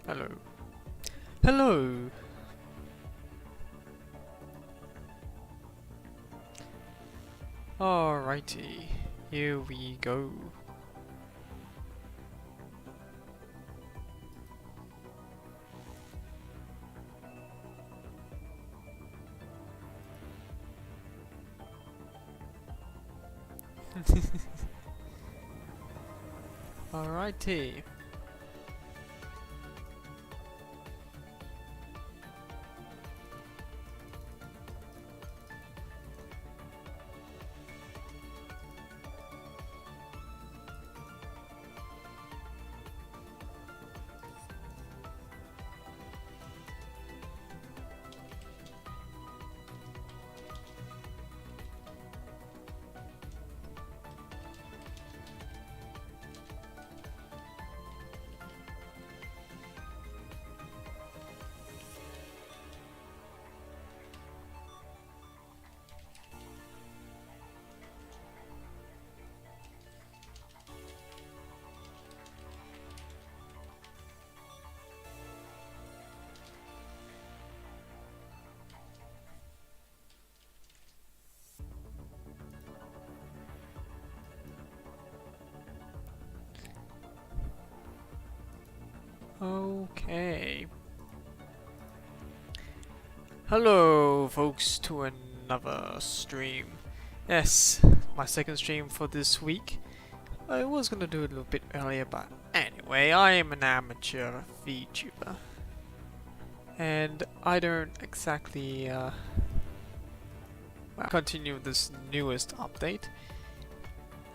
Hello. Hello! Alrighty, here we go. Alrighty. Okay. Hello folks to another stream. Yes, my second stream for this week. I was gonna do it a little bit earlier, but anyway, I am an amateur VTuber. And I don't exactly continue this newest update.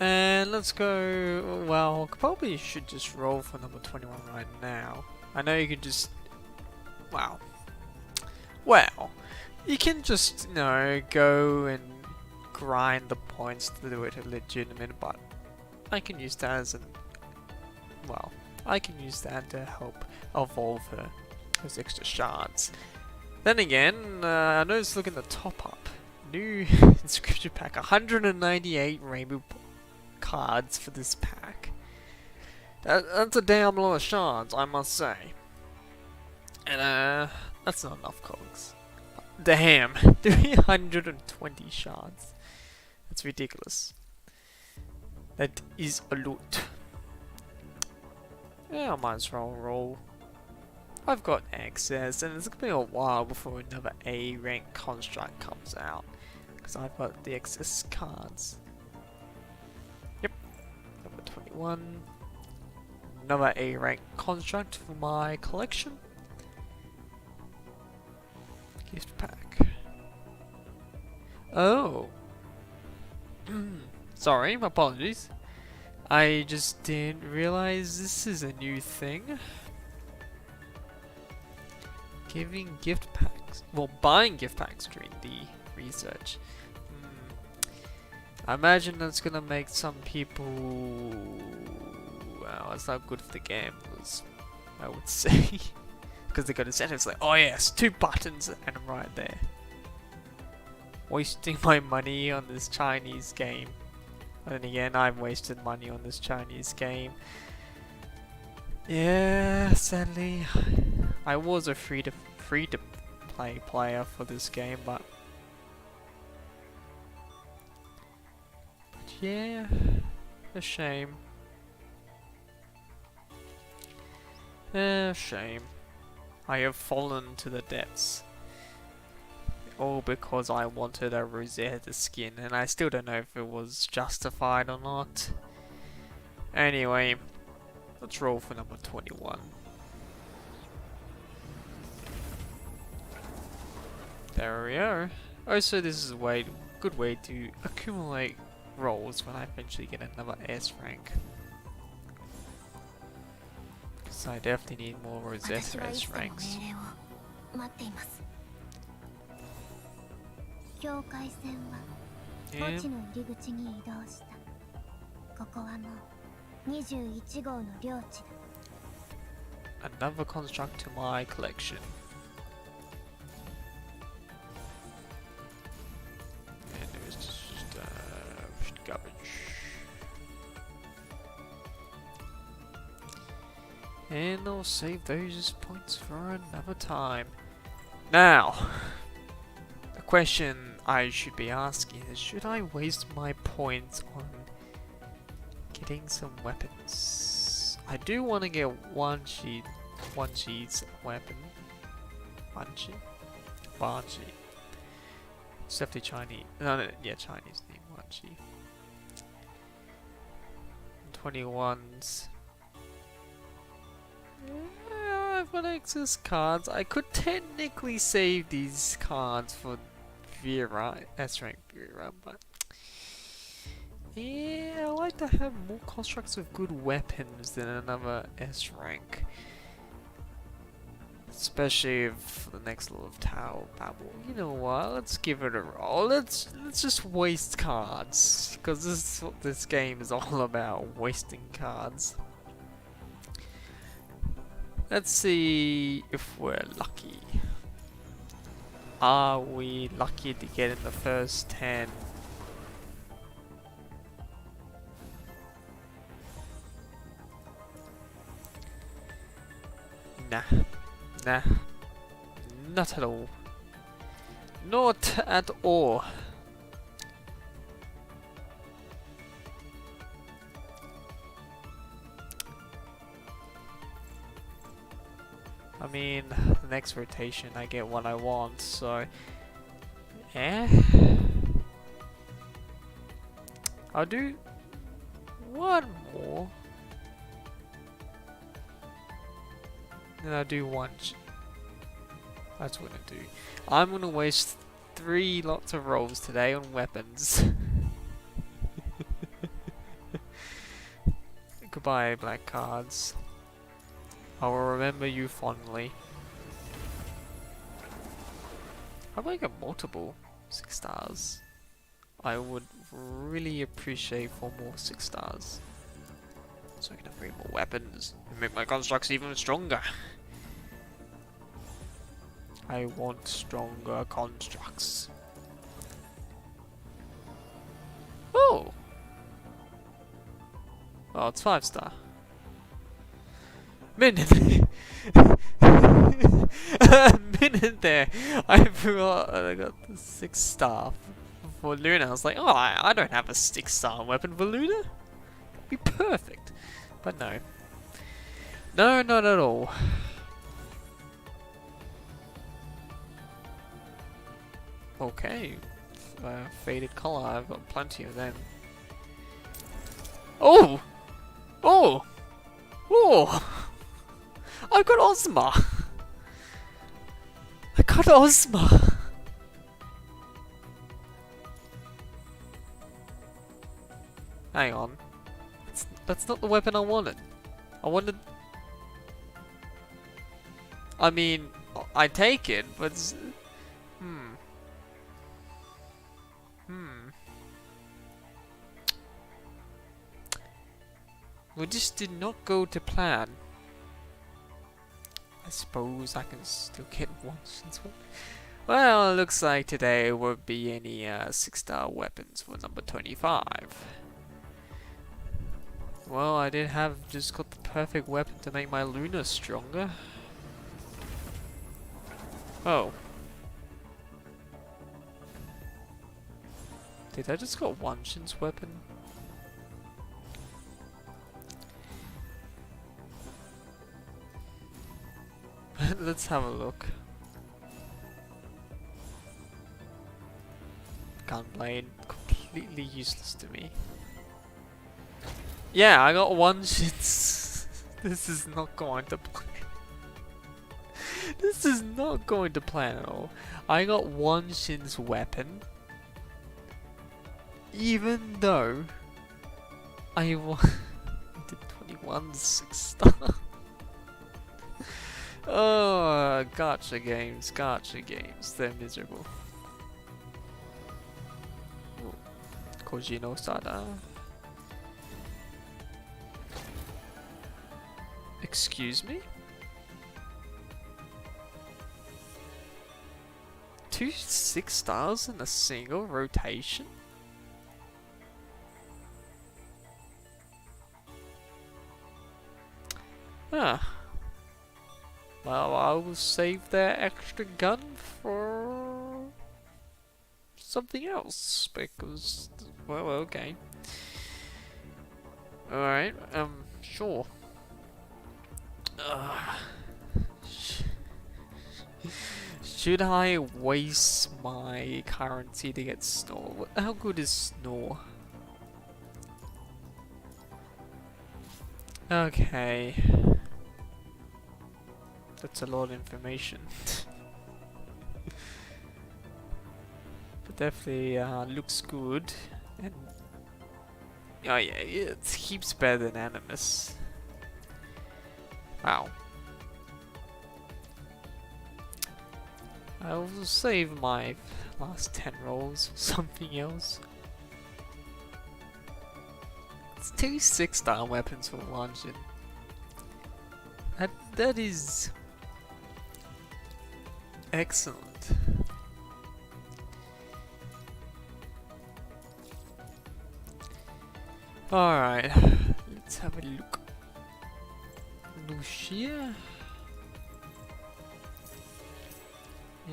And let's go, well, probably should just roll for number 21 right now. I know you can just, wow. Well, you can just, you know, go and grind the points to do it legitimate, but I can use that as an, well, I can use that to help evolve her, those extra shards. Then again, I noticed look in the top up, new inscription pack, 198 rainbow cards for this pack. That's a damn lot of shards, I must say. And that's not enough cogs. Damn, 320 shards. That's ridiculous. That is a lot. Yeah, I might as well roll. I've got access, and it's gonna be a while before another A rank construct comes out, because I've got the excess cards. Yep, number 21. Another A rank construct for my collection. Gift pack. Oh. Sorry, my apologies. I just didn't realize this is a new thing. Giving gift packs. Well, buying gift packs during the research. I imagine that's gonna make some people... Well, it's not good for the gamblers, I would say. Because they got incentives like, oh yes, 2 buttons and I'm right there. Wasting my money on this Chinese game. And then again, I've wasted money on this Chinese game. Yeah, sadly, I was a free to play player for this game, but yeah, a shame. Shame. I have fallen to the depths. All because I wanted a Rosetta skin, and I still don't know if it was justified or not. Anyway, let's roll for number 21. There we are. Also, this is a good way to accumulate rolls when I eventually get another S rank. So I definitely need more Rosetta S ranks. Yeah. Another construct to my collection. And it was just garbage. And I'll save those points for another time. Now, the question I should be asking is, should I waste my points on getting some weapons? I do want to get Banshee weapon. Banshee. It's definitely Chinese. No, yeah, Chinese name, Banshee. 21s. I've got excess cards. I could technically save these cards for Vera, S-rank Vera, but yeah, I like to have more constructs with good weapons than another S-rank. Especially for the next level of Tower Babel. You know what? Let's give it a roll. Let's just waste cards, because this is what this game is all about: wasting cards. Let's see if we're lucky. Are we lucky to get in the first 10? Nah. Nah. Not at all. Not at all. I mean, the next rotation I get what I want, so I'll do one more. Then I'll do one. That's what I do. I'm gonna waste 3 lots of rolls today on weapons. Goodbye, black cards. I will remember you fondly. How about I get multiple 6 stars? I would really appreciate 4 more 6 stars. So I can upgrade more weapons and make my constructs even stronger. I want stronger constructs. Oh! Oh, it's 5 star. Minute! A minute there! I forgot I got the 6 star for Luna. I was like, oh, I don't have a 6 star weapon for Luna? That'd be perfect. But no. No, not at all. Okay. Faded color, I've got plenty of them. Oh! Oh! Oh! I got Ozma! I got Ozma! Hang on. That's not the weapon I wanted. I wanted... I mean, I take it, but... We just did not go to plan. I suppose I can still get one since one. Well, it looks like today won't be any 6-star weapons for number 25. Well, I did have just got the perfect weapon to make my Luna stronger. Oh. Did I just got one Shin's weapon? Let's have a look. Gunblade, completely useless to me. Yeah, I got one Shins. This is not going to plan. This is not going to plan at all. I got one Shin's weapon. Even though I wanted 21 6-star. Oh, gotcha games, they're miserable. Oh, Koji no Sada. Excuse me? 2 6 stars in a single rotation? Ah. Well, I will save that extra gun for something else because, well, okay. Alright, sure. Should I waste my currency to get Snore? How good is Snore? Okay. That's a lot of information. But definitely looks good. And oh yeah, it keeps better than Animus. Wow. I will save my last 10 rolls for something else. It's 2 6-star weapons for launching. That is excellent. Alright, let's have a look. Lucia?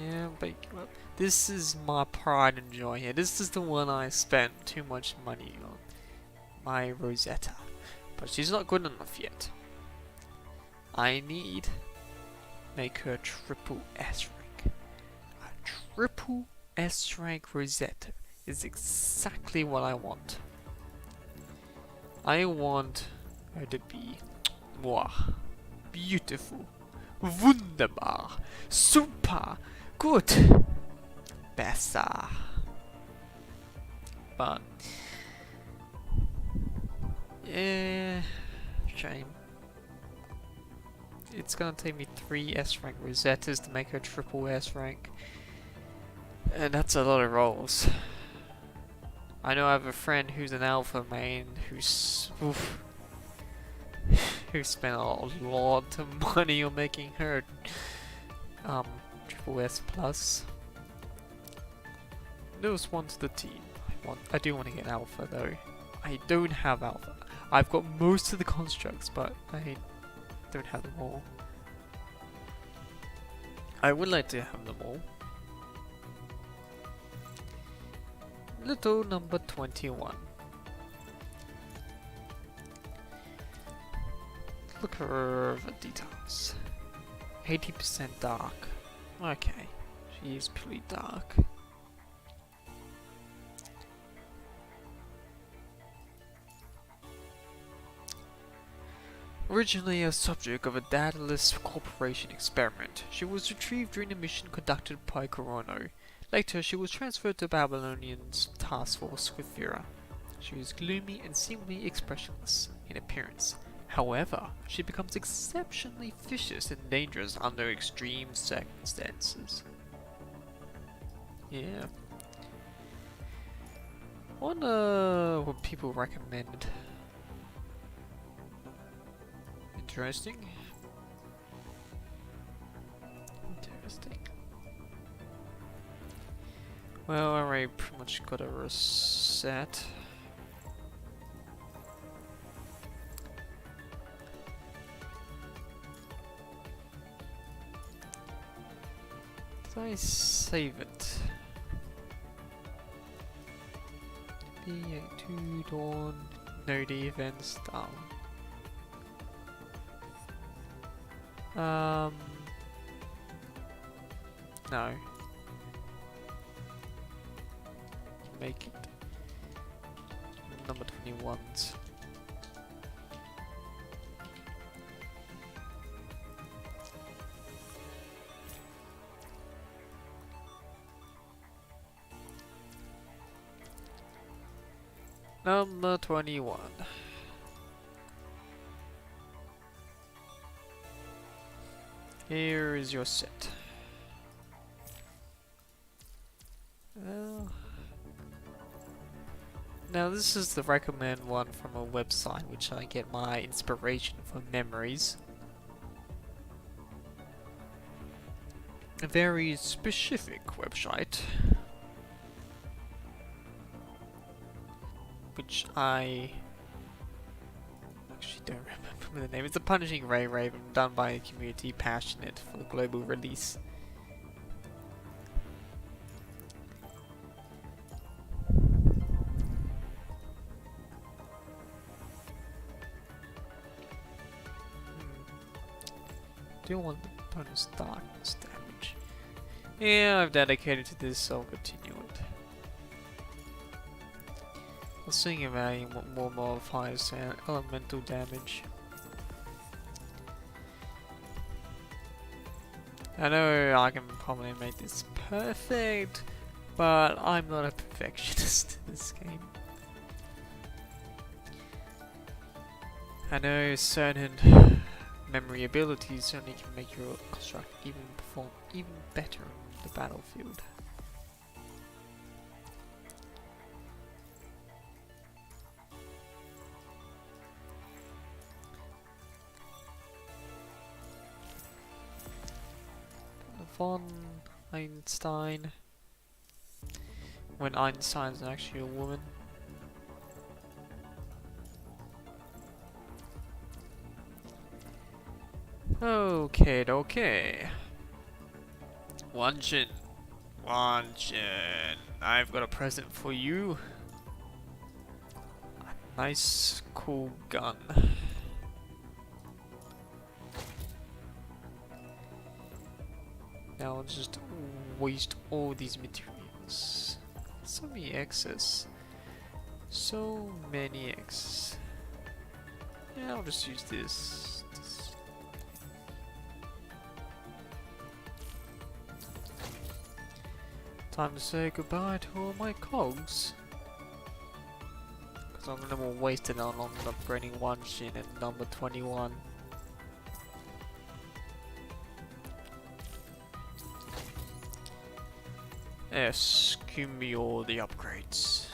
Yeah, bake up. This is my pride and joy here. This is the one I spent too much money on. My Rosetta. But she's not good enough yet. I need make her triple S rank. A triple S rank Rosetta is exactly what I want. I want her to be beautiful, wunderbar, super, good, besser. But yeah, shame. It's gonna take me 3 S rank Rosettas to make her triple S rank, and that's a lot of rolls. I know I have a friend who's an alpha main who's who spent a lot of money on making her triple S plus. Newest one to the team. I do want to get alpha though. I don't have alpha. I've got most of the constructs, but I don't have them all. I would like to have them all. Little number 21. Look at her details. 80% dark. Okay, she is pretty dark. Originally a subject of a Daedalus Corporation experiment, she was retrieved during a mission conducted by Corono. Later, she was transferred to Babylonian's task force with Vera. She was gloomy and seemingly expressionless in appearance. However, she becomes exceptionally vicious and dangerous under extreme circumstances. Yeah. Wonder what people recommend. Interesting. Interesting. Well, I already pretty much got a reset. Did I save it? B82 Dawn, no defense down. No. Make it number 21s. Number 21. Here is your set. Well, now this is the recommend one from a website which I get my inspiration from memories. A very specific website, which I actually don't remember with the name. It's a Punishing Gray Raven done by a community passionate for the global release. Do you want the bonus darkness damage? Yeah, I've dedicated to this, so I'll continue it. I was thinking about what more modifiers and elemental damage. I know I can probably make this perfect, but I'm not a perfectionist in this game. I know certain memory abilities only can make your construct perform even better on the battlefield. Von Einstein. When Einstein's actually a woman. Okay. Wanshin. I've got a present for you. A nice, cool gun. Now I'll just waste all these materials. So many excess. So many excess. Yeah, I'll just use this. Time to say goodbye to all my cogs. Because I'm gonna waste it on upgrading Wanshin at number 21. Yes, give me all the upgrades.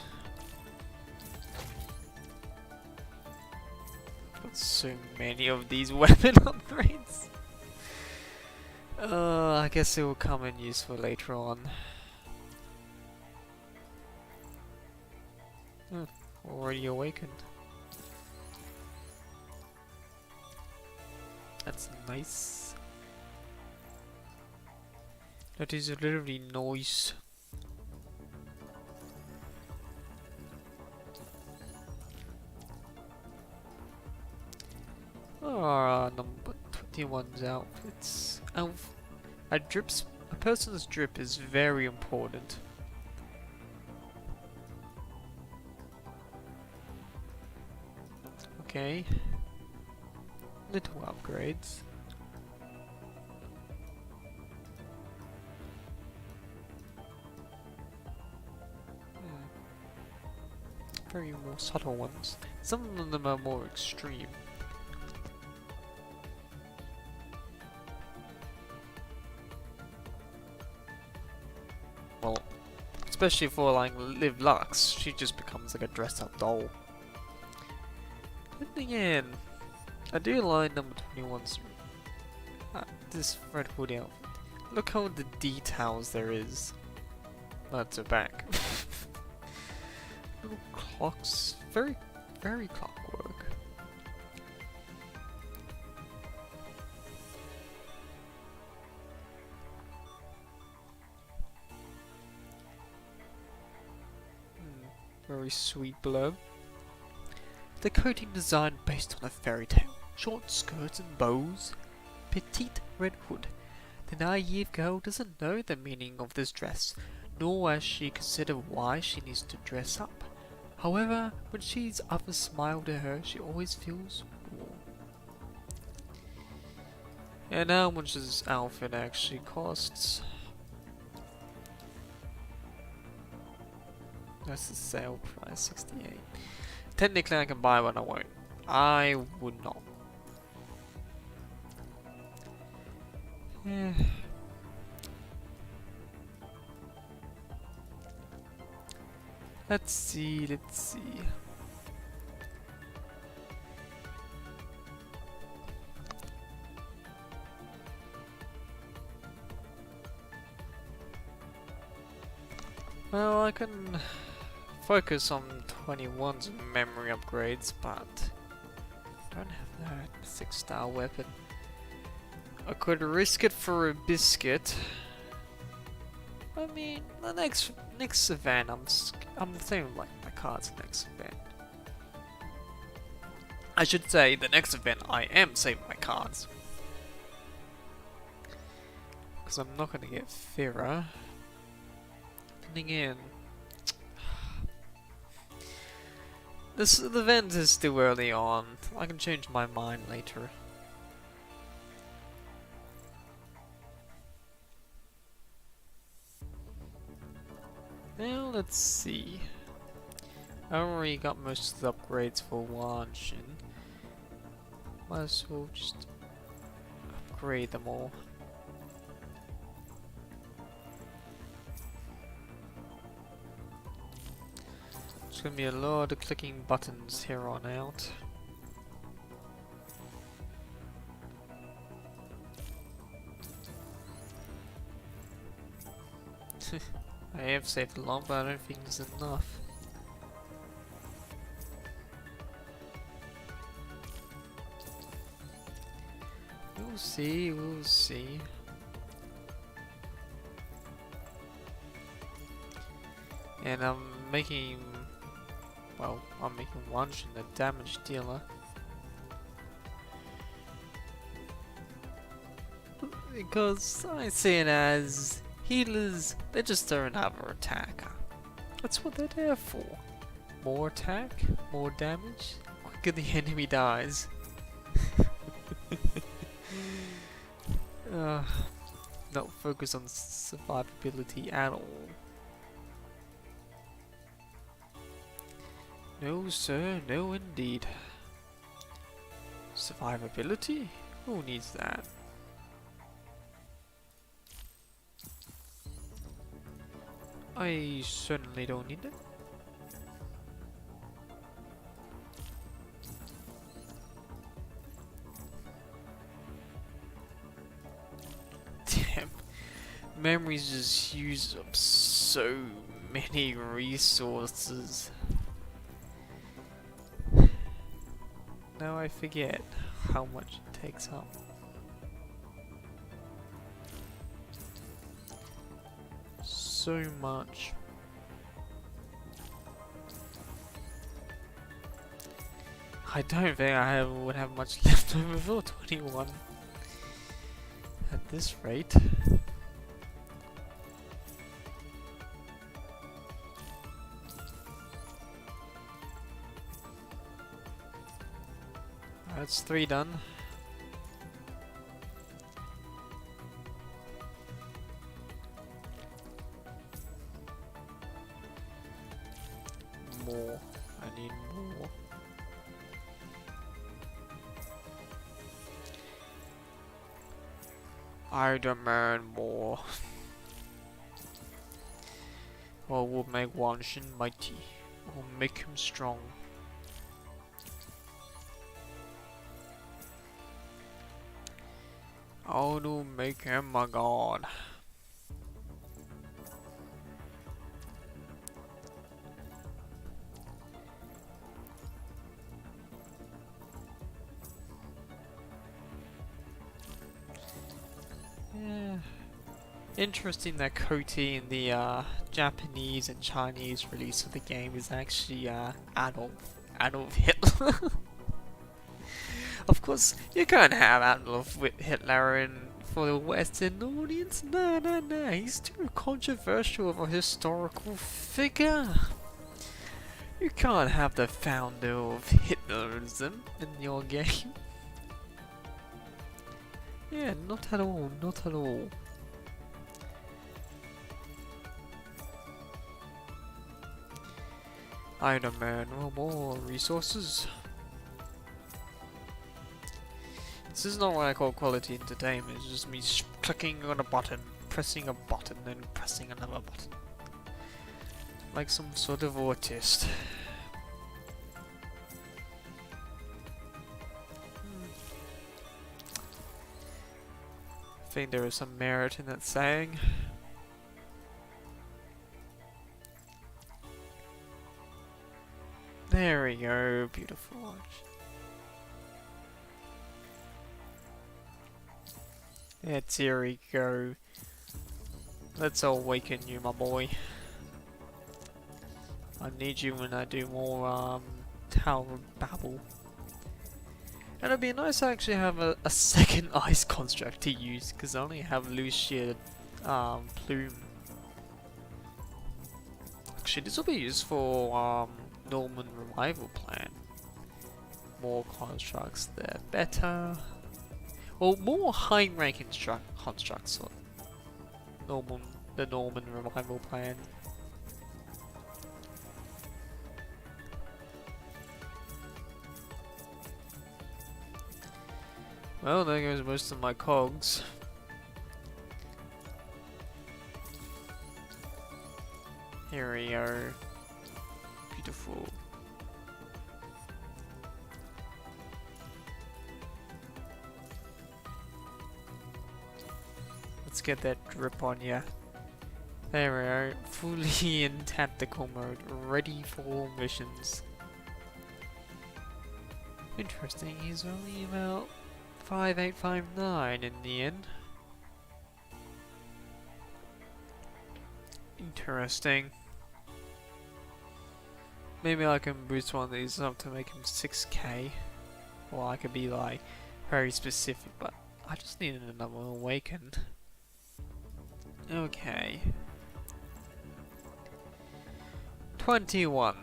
Got so many of these weapon upgrades. I guess it will come in useful later on. Already awakened. That's nice. That is literally noise. Number 21's outfits. A person's drip is very important. Okay. Little upgrades. Very more subtle ones. Some of them are more extreme. Well, especially for like Liv Lux, she just becomes like a dress-up doll. But again, I do like number 21's this red hoodie outfit. Look how the details there is. That's her back. Little clocks, very clockwork. Very sweet blurb. The coating design based on a fairy tale. Short skirts and bows. Petite red hood. The naive girl doesn't know the meaning of this dress, nor has she considered why she needs to dress up. However, when sees others smile to her, she always feels warm. And how much this outfit actually costs? That's the sale price, 68. Technically I can buy one, I won't. I would not. Yeah. Let's see. Well, I can focus on 21's memory upgrades, but don't have that 6-star weapon. I could risk it for a biscuit. I mean, the next event, I'm saving like my cards next event. I should say the next event I am saving my cards. Because I'm not gonna get Fira. And again, the event is still early on. I can change my mind later. Now let's see. I already got most of the upgrades for launching. Might as well just upgrade them all. There's gonna be a lot of clicking buttons here on out. I have saved a lot, but I don't think it's enough. We'll see, we'll see. And I'm making Wanshin the damage dealer. Because I see it as healers, they just throw another attacker. That's what they're there for. More attack, more damage, quicker the enemy dies. Not focus on survivability at all. No sir, no indeed. Survivability? Who needs that? I certainly don't need it. Damn. Memories just use up so many resources. Now I forget how much it takes up. So much. I don't think I would have much left over for 21 at this rate. That's 3 done. More. I need more. I demand more. Or we'll make Wanshin mighty. We'll make him strong. How to make him a god. Yeah. Interesting that Koti in the Japanese and Chinese release of the game is actually Adolf Hitler. Of course, you can't have Adolf Hitler in for the Western audience. No, no, no. He's too controversial of a historical figure. You can't have the founder of Hitlerism in your game. Yeah, not at all. Not at all. I demand more resources. This is not what I call quality entertainment, it's just me clicking on a button, pressing a button, then pressing another button. Like some sort of autist. I think there is some merit in that saying. There we go, beautiful arch. Let's here we go. Let's awaken you, my boy. I need you when I do more Tower Babble. And it'd be nice to actually have a second ice construct to use, because I only have Lucia Plume. Actually, this will be used for Norman Revival Plan. More constructs there, better. Well, more high-rank constructs. So the Norman Revival Plan. Well, there goes most of my cogs. Here we are. Beautiful. Let's get that drip on ya. There we are. Fully in tactical mode. Ready for all missions. Interesting, he's only about 5859 in the end. Interesting. Maybe I can boost one of these up to make him 6k. Or I could be like very specific, but I just needed another awakened. Okay. 21.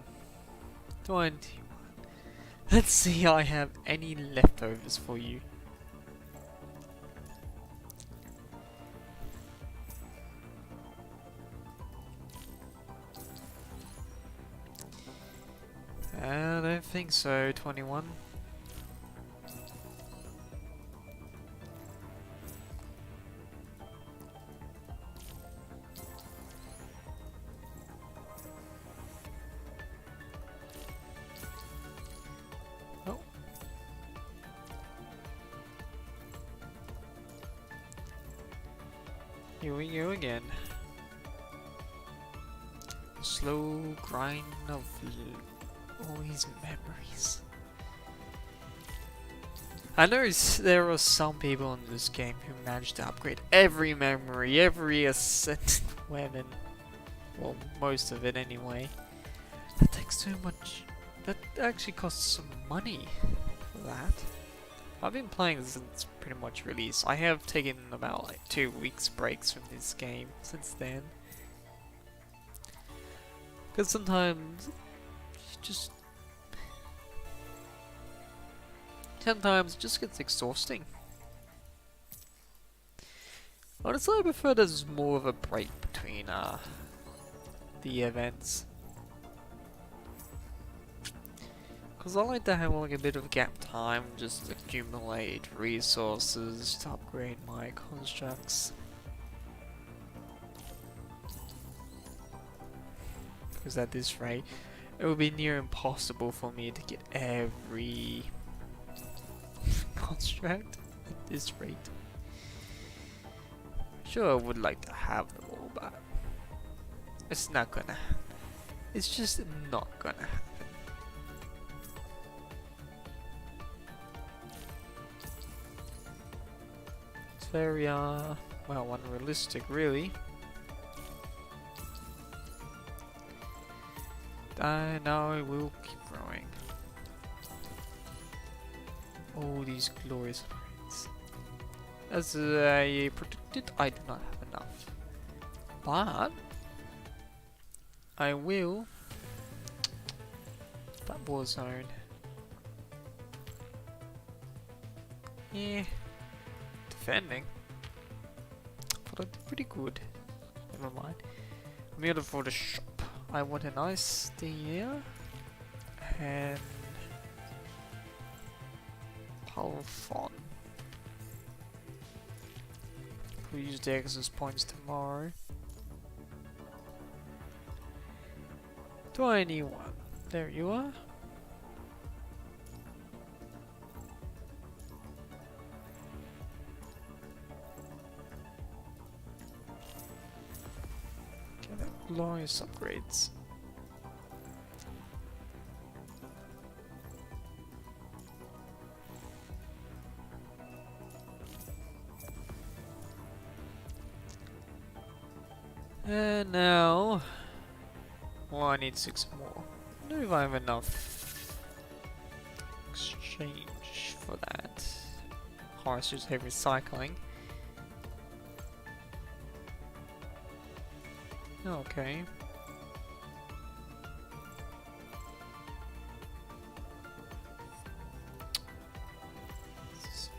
Let's see I have any leftovers for you. I don't think so, 21. Oh. Here we go again. Slow grind of all these memories. I know there are some people in this game who managed to upgrade every memory, every ascendant weapon. Well, most of it anyway. That takes too much. That actually costs some money for that. I've been playing since pretty much release. I have taken about like 2 weeks breaks from this game since then. Because sometimes sometimes it just gets exhausting. Honestly, I prefer there's more of a break between the events. Because I like to have like a bit of gap time, just accumulate resources to upgrade my constructs. Because at this rate, it would be near impossible for me to get every construct at this rate. Sure, I would like to have them all, but it's not gonna happen. It's just not gonna happen. It's very, well, unrealistic, really. I know it will keep growing. All these glorious upgrades. As I predicted, I do not have enough. But I will. That war zone. Yeah. Defending. But I did pretty good. Never mind. I'm here for the shop. I want a nice steer and Palfon. We'll use the access points tomorrow. 21. There you are. Glorious upgrades. And now, well, I need 6 more. I don't know if I have enough exchange for that. Horace just have recycling. Okay.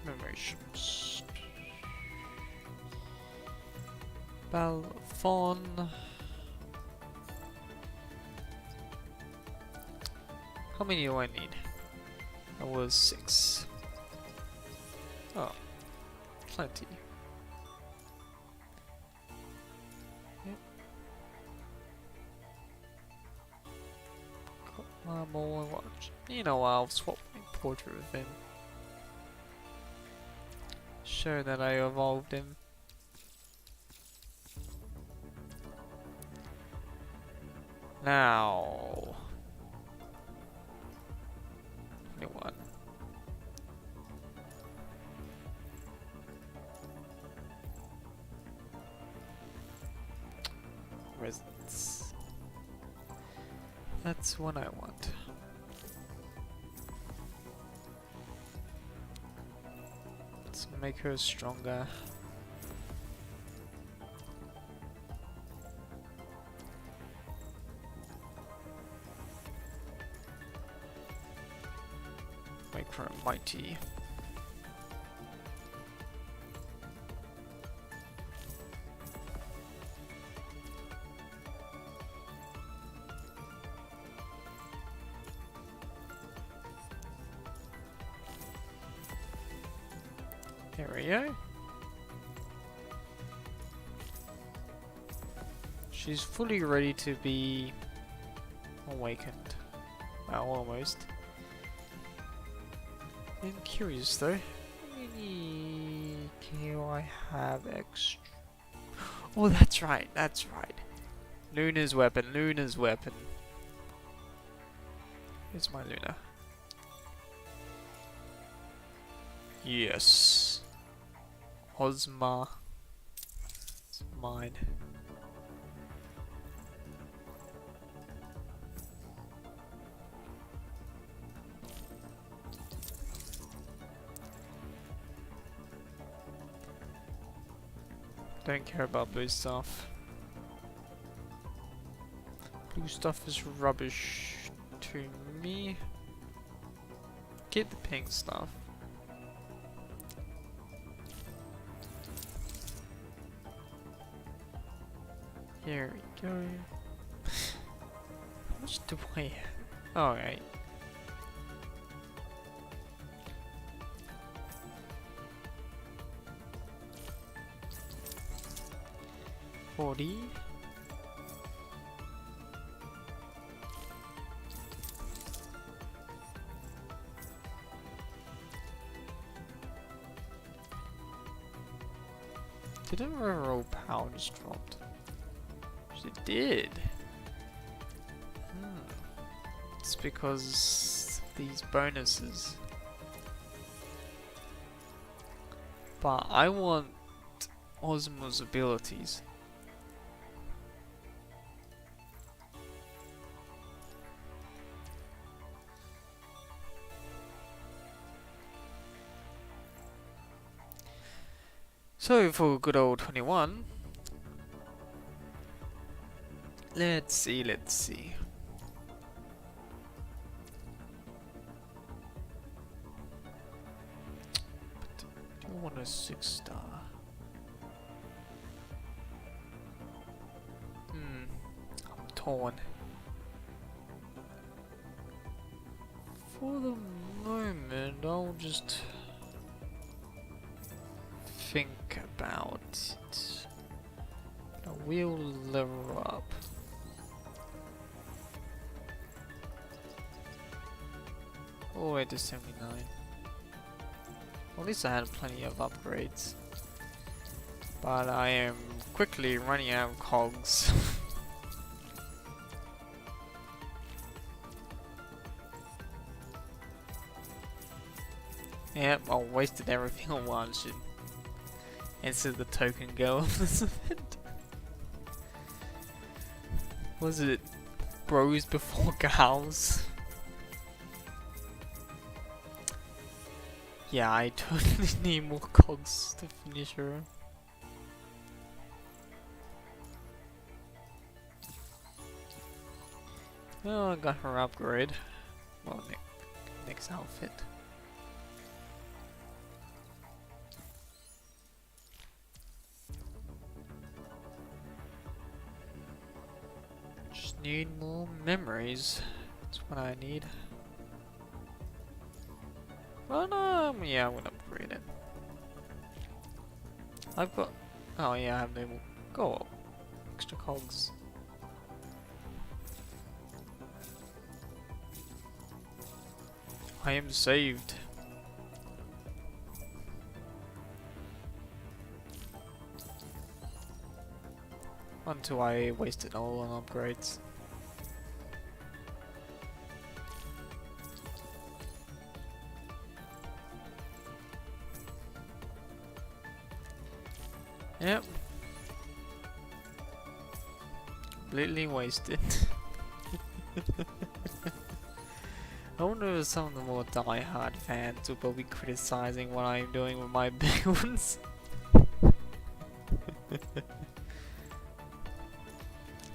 Memorations. Balfon. How many do I need? That was 6. Oh, plenty. Yep. Got one more watch. You know, I'll swap my portrait with him. Show that I evolved him. Now, 21. Residence. That's what I want. Let's make her stronger. Make her mighty. There we go. She's fully ready to be awakened. Well, almost. I'm curious though. How many do I have extra? Oh, that's right, that's right. Luna's weapon, Luna's weapon. Here's my Luna. Yes. Ozma. It's mine. Don't care about blue stuff. Blue stuff is rubbish to me. Get the pink stuff. Here we go. How much do I have? Alright. $40. Didn't overall power just dropped? It did. It's because these bonuses. But I want Ozma's abilities. So for good old 21. Let's see. Do you want a 6-star? I'm torn. For the moment, I'll just think about it. I will level up. All the way to 79. Well, at least I had plenty of upgrades. But I am quickly running out of cogs. Yep, I wasted everything on one. Should instead the token go on this event. Was it bros before gals? Yeah, I totally need more cogs to finish her. Oh, I got her upgrade. Well, next outfit. Just need more memories. That's what I need. Well, no, yeah, I'm gonna upgrade it. I've got. Oh, yeah, I have no more. Go extra cogs. I am saved. Until I waste it all on upgrades. Yep. Completely wasted. I wonder if some of the more die-hard fans will probably criticizing what I'm doing with my builds.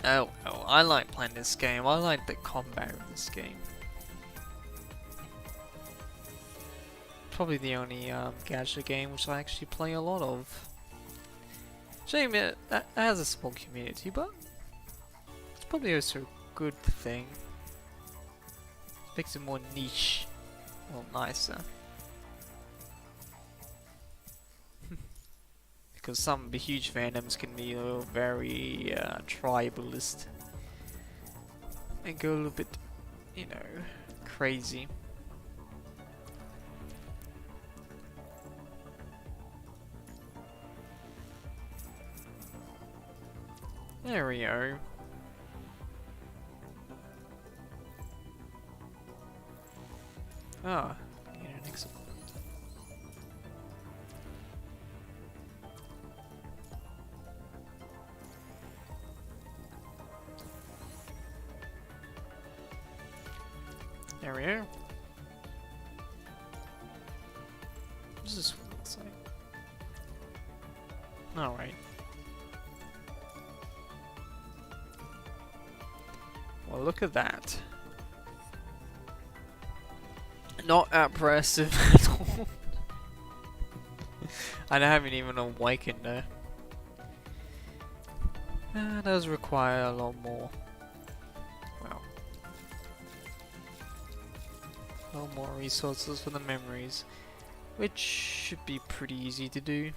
Oh well, I like playing this game. I like the combat of this game. Probably the only gadget game which I actually play a lot of. Shame it has a small community, but it's probably also a good thing. Makes it more niche, or nicer. Because some huge fandoms can be very tribalist and go a little bit, you know, crazy. There we go. Ah, yeah, next one. There we go. What does this one look like? Alright. Well, look at that. Not impressive at all. I haven't even awakened her. That does require a lot more. Well, a lot more resources for the memories, which should be pretty easy to do.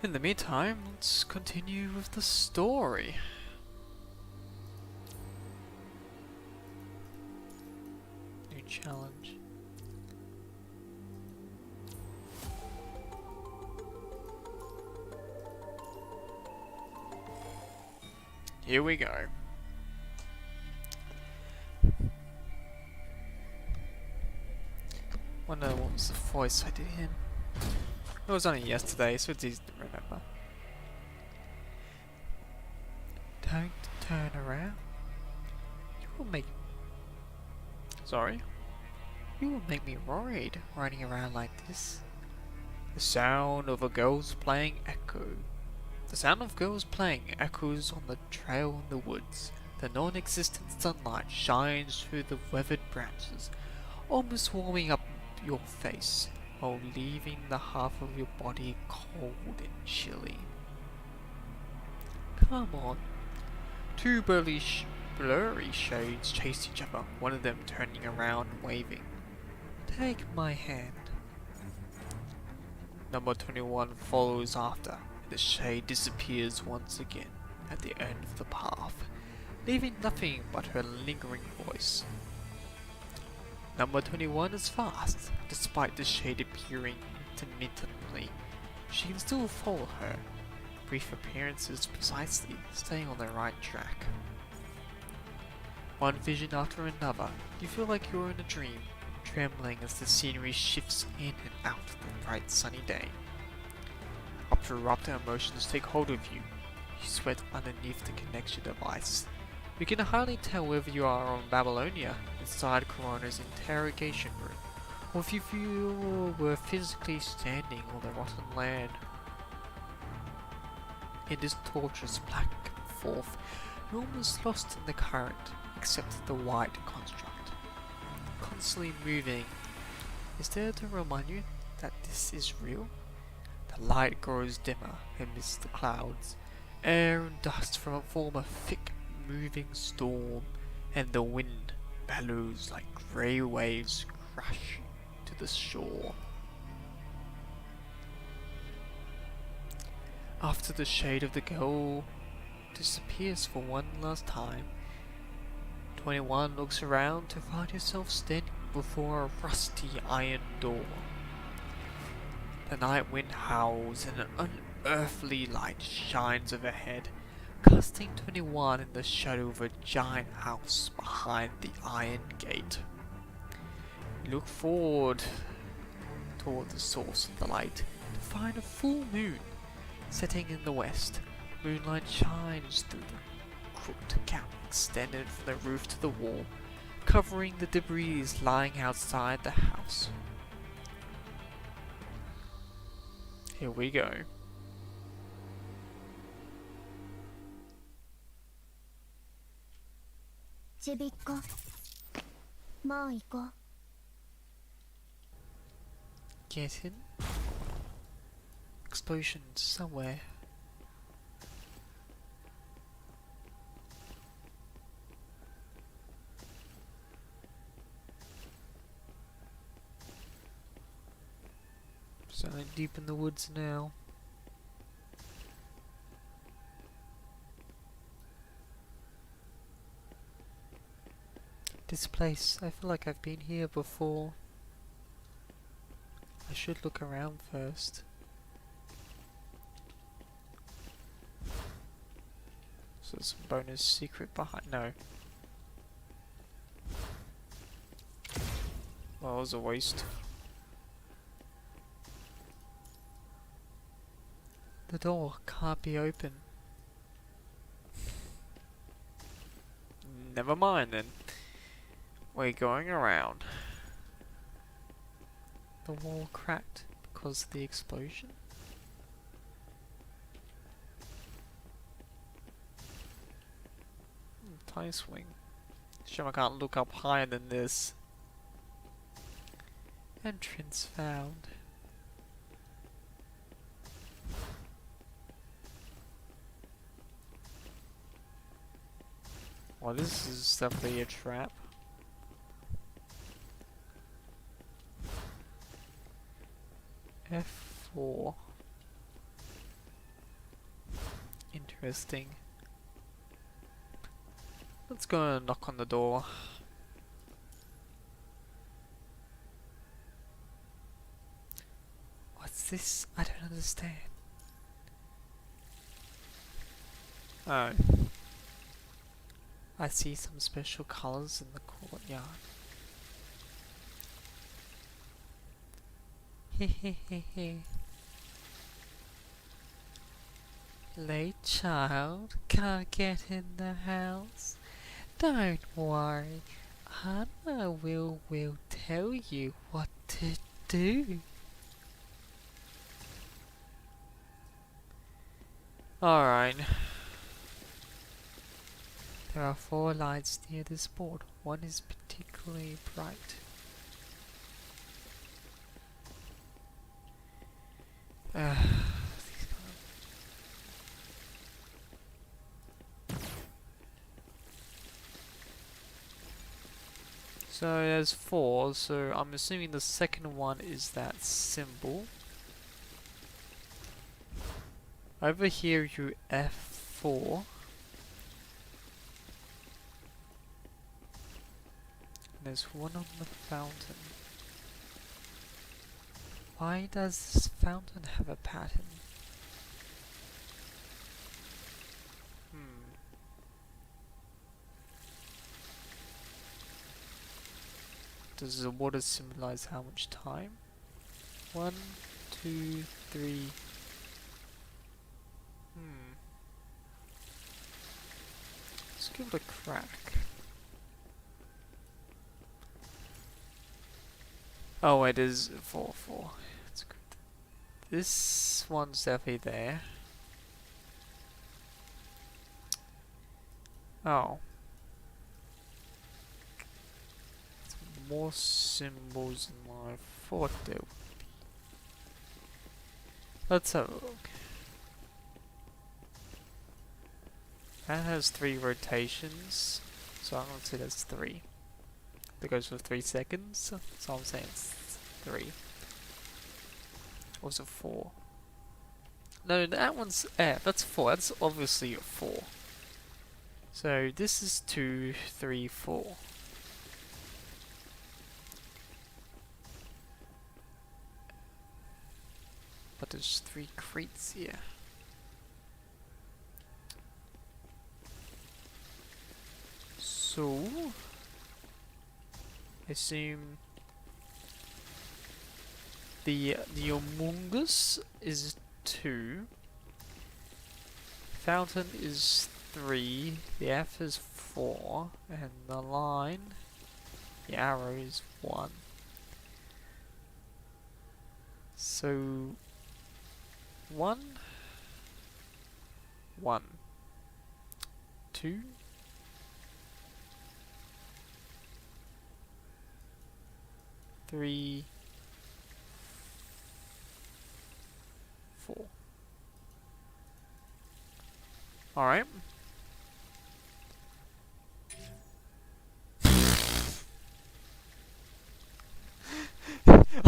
In the meantime, let's continue with the story. New challenge. Here we go. Wonder what was the voice I did in. It was only yesterday, so it's easy to remember. Don't turn around. You will make... Sorry? You will make me worried running around like this. The sound of a girl's playing echo. The sound of girls playing echoes on the trail in the woods. The non-existent sunlight shines through the weathered branches, almost warming up your face, while leaving the half of your body cold and chilly. Come on. Two blurry shades chase each other, one of them turning around and waving. Take my hand. Number 21 follows after. The shade disappears once again at the end of the path, leaving nothing but her lingering voice. Number 21 is fast. Despite the shade appearing intermittently, she can still follow her. Brief appearances precisely, staying on the right track. One vision after another, you feel like you're in a dream, trembling as the scenery shifts in and out of the bright sunny day. Erupting emotions take hold of you. You sweat underneath the connection device. You can hardly tell whether you are on Babylonia, inside Corona's interrogation room, or if you were physically standing on the rotten land. In this torturous back and forth, you're almost lost in the current, except the white construct. Constantly moving is there to remind you that this is real. The light grows dimmer amidst the clouds. Air and dust from a former thick moving storm, and the wind bellows like grey waves crashing to the shore. After the shade of the girl disappears for one last time, 21 looks around to find yourself standing before a rusty iron door. The night wind howls and an unearthly light shines overhead, casting 21 in the shadow of a giant house behind the iron gate. You look forward toward the source of the light to find a full moon setting in the west. Moonlight shines through the crooked gap extended from the roof to the wall, covering the debris lying outside the house. Here we go. Get in. Explosion somewhere. Sounding deep in the woods now. This place, I feel like I've been here before. I should look around first. So there's some bonus secret behind. No. Well, it was a waste. The door can't be open. Never mind then. We're going around. The wall cracked because of the explosion. Tiny swing. Shame I can't look up higher than this. Entrance found. Well, this is definitely a trap. F4. Interesting. Let's go and knock on the door. What's this? I don't understand. Oh. I see some special colors in the courtyard. Hehehehe. Late child, can't get in the house. Don't worry, Anna will tell you what to do. Alright. There are 4 lights near this board. One is particularly bright. So there's 4, so I'm assuming the second one is that symbol. Over here you F4. There's one on the fountain. Why does this fountain have a pattern? Does the water symbolize how much time? 1, 2, 3, give it a crack. Oh, it is 4-4. That's good. This one's definitely there. Oh. It's more symbols than I thought there would be. Let's have a look. That has 3 rotations, so I'm going to say that's 3. That goes for 3 seconds, so I'm saying it's 3. Or is it 4? No, that one's F, that's 4, that's obviously a 4. So this is 2, 3, 4. But there's 3 crates here. So I assume the Among Us is 2. Fountain is 3. The F is 4, and the line, the arrow is 1. So 1, 1, 2. 3, 4. Alright.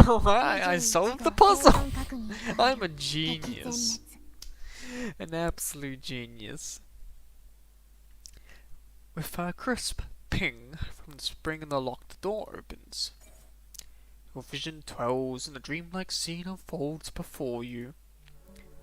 Alright, I solved the puzzle! I'm a genius. An absolute genius. With a crisp ping from the spring in the lock, the door opens. Your vision twirls and a dreamlike scene unfolds before you.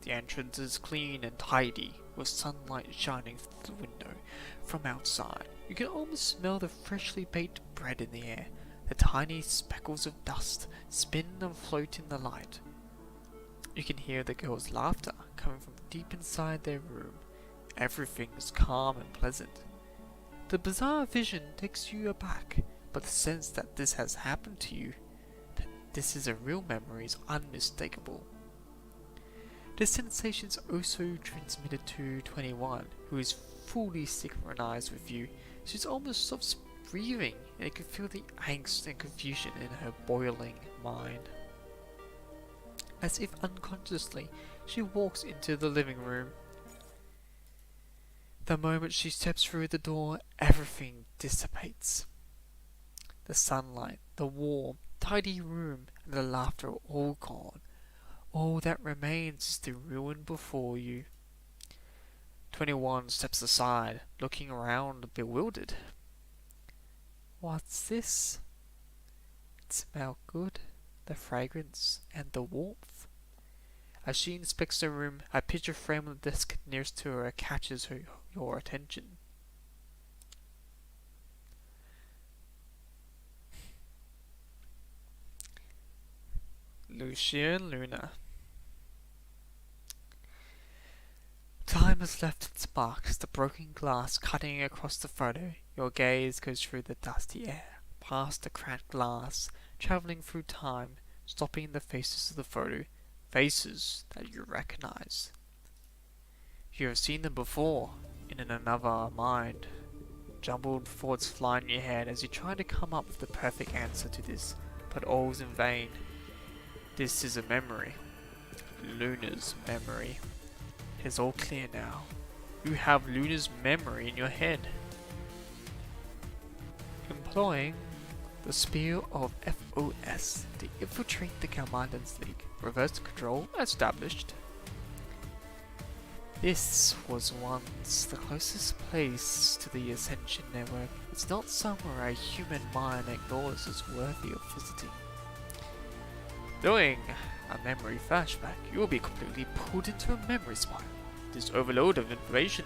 The entrance is clean and tidy, with sunlight shining through the window from outside. You can almost smell the freshly baked bread in the air. The tiny speckles of dust spin and float in the light. You can hear the girls' laughter coming from deep inside their room. Everything is calm and pleasant. The bizarre vision takes you aback, but the sense that this has happened to you, that this is a real memory, is unmistakable. The sensation is also transmitted to 21, who is fully synchronized with you. She almost stops breathing, and you can feel the angst and confusion in her boiling mind. As if unconsciously, she walks into the living room. The moment she steps through the door, everything dissipates. The sunlight, the warm, tidy room, and the laughter are all gone. All that remains is the ruin before you. 21 steps aside, looking around bewildered. What's this? It smells good, the fragrance and the warmth. As she inspects the room, a picture frame on the desk nearest to her catches your attention. Lucia and Luna. Time has left its marks, the broken glass cutting across the photo. Your gaze goes through the dusty air, past the cracked glass, travelling through time, stopping in the faces of the photo, faces that you recognize. You have seen them before, in another mind. Jumbled thoughts fly in your head as you try to come up with the perfect answer to this, but all's in vain. This is a memory. Luna's memory. It is all clear now. You have Luna's memory in your head. Employing the spear of FOS to infiltrate the Commandant's League. Reverse control established. This was once the closest place to the Ascension Network. It's not somewhere a human mind ignores as worthy of visiting. Doing a memory flashback, you will be completely pulled into a memory spiral. This overload of information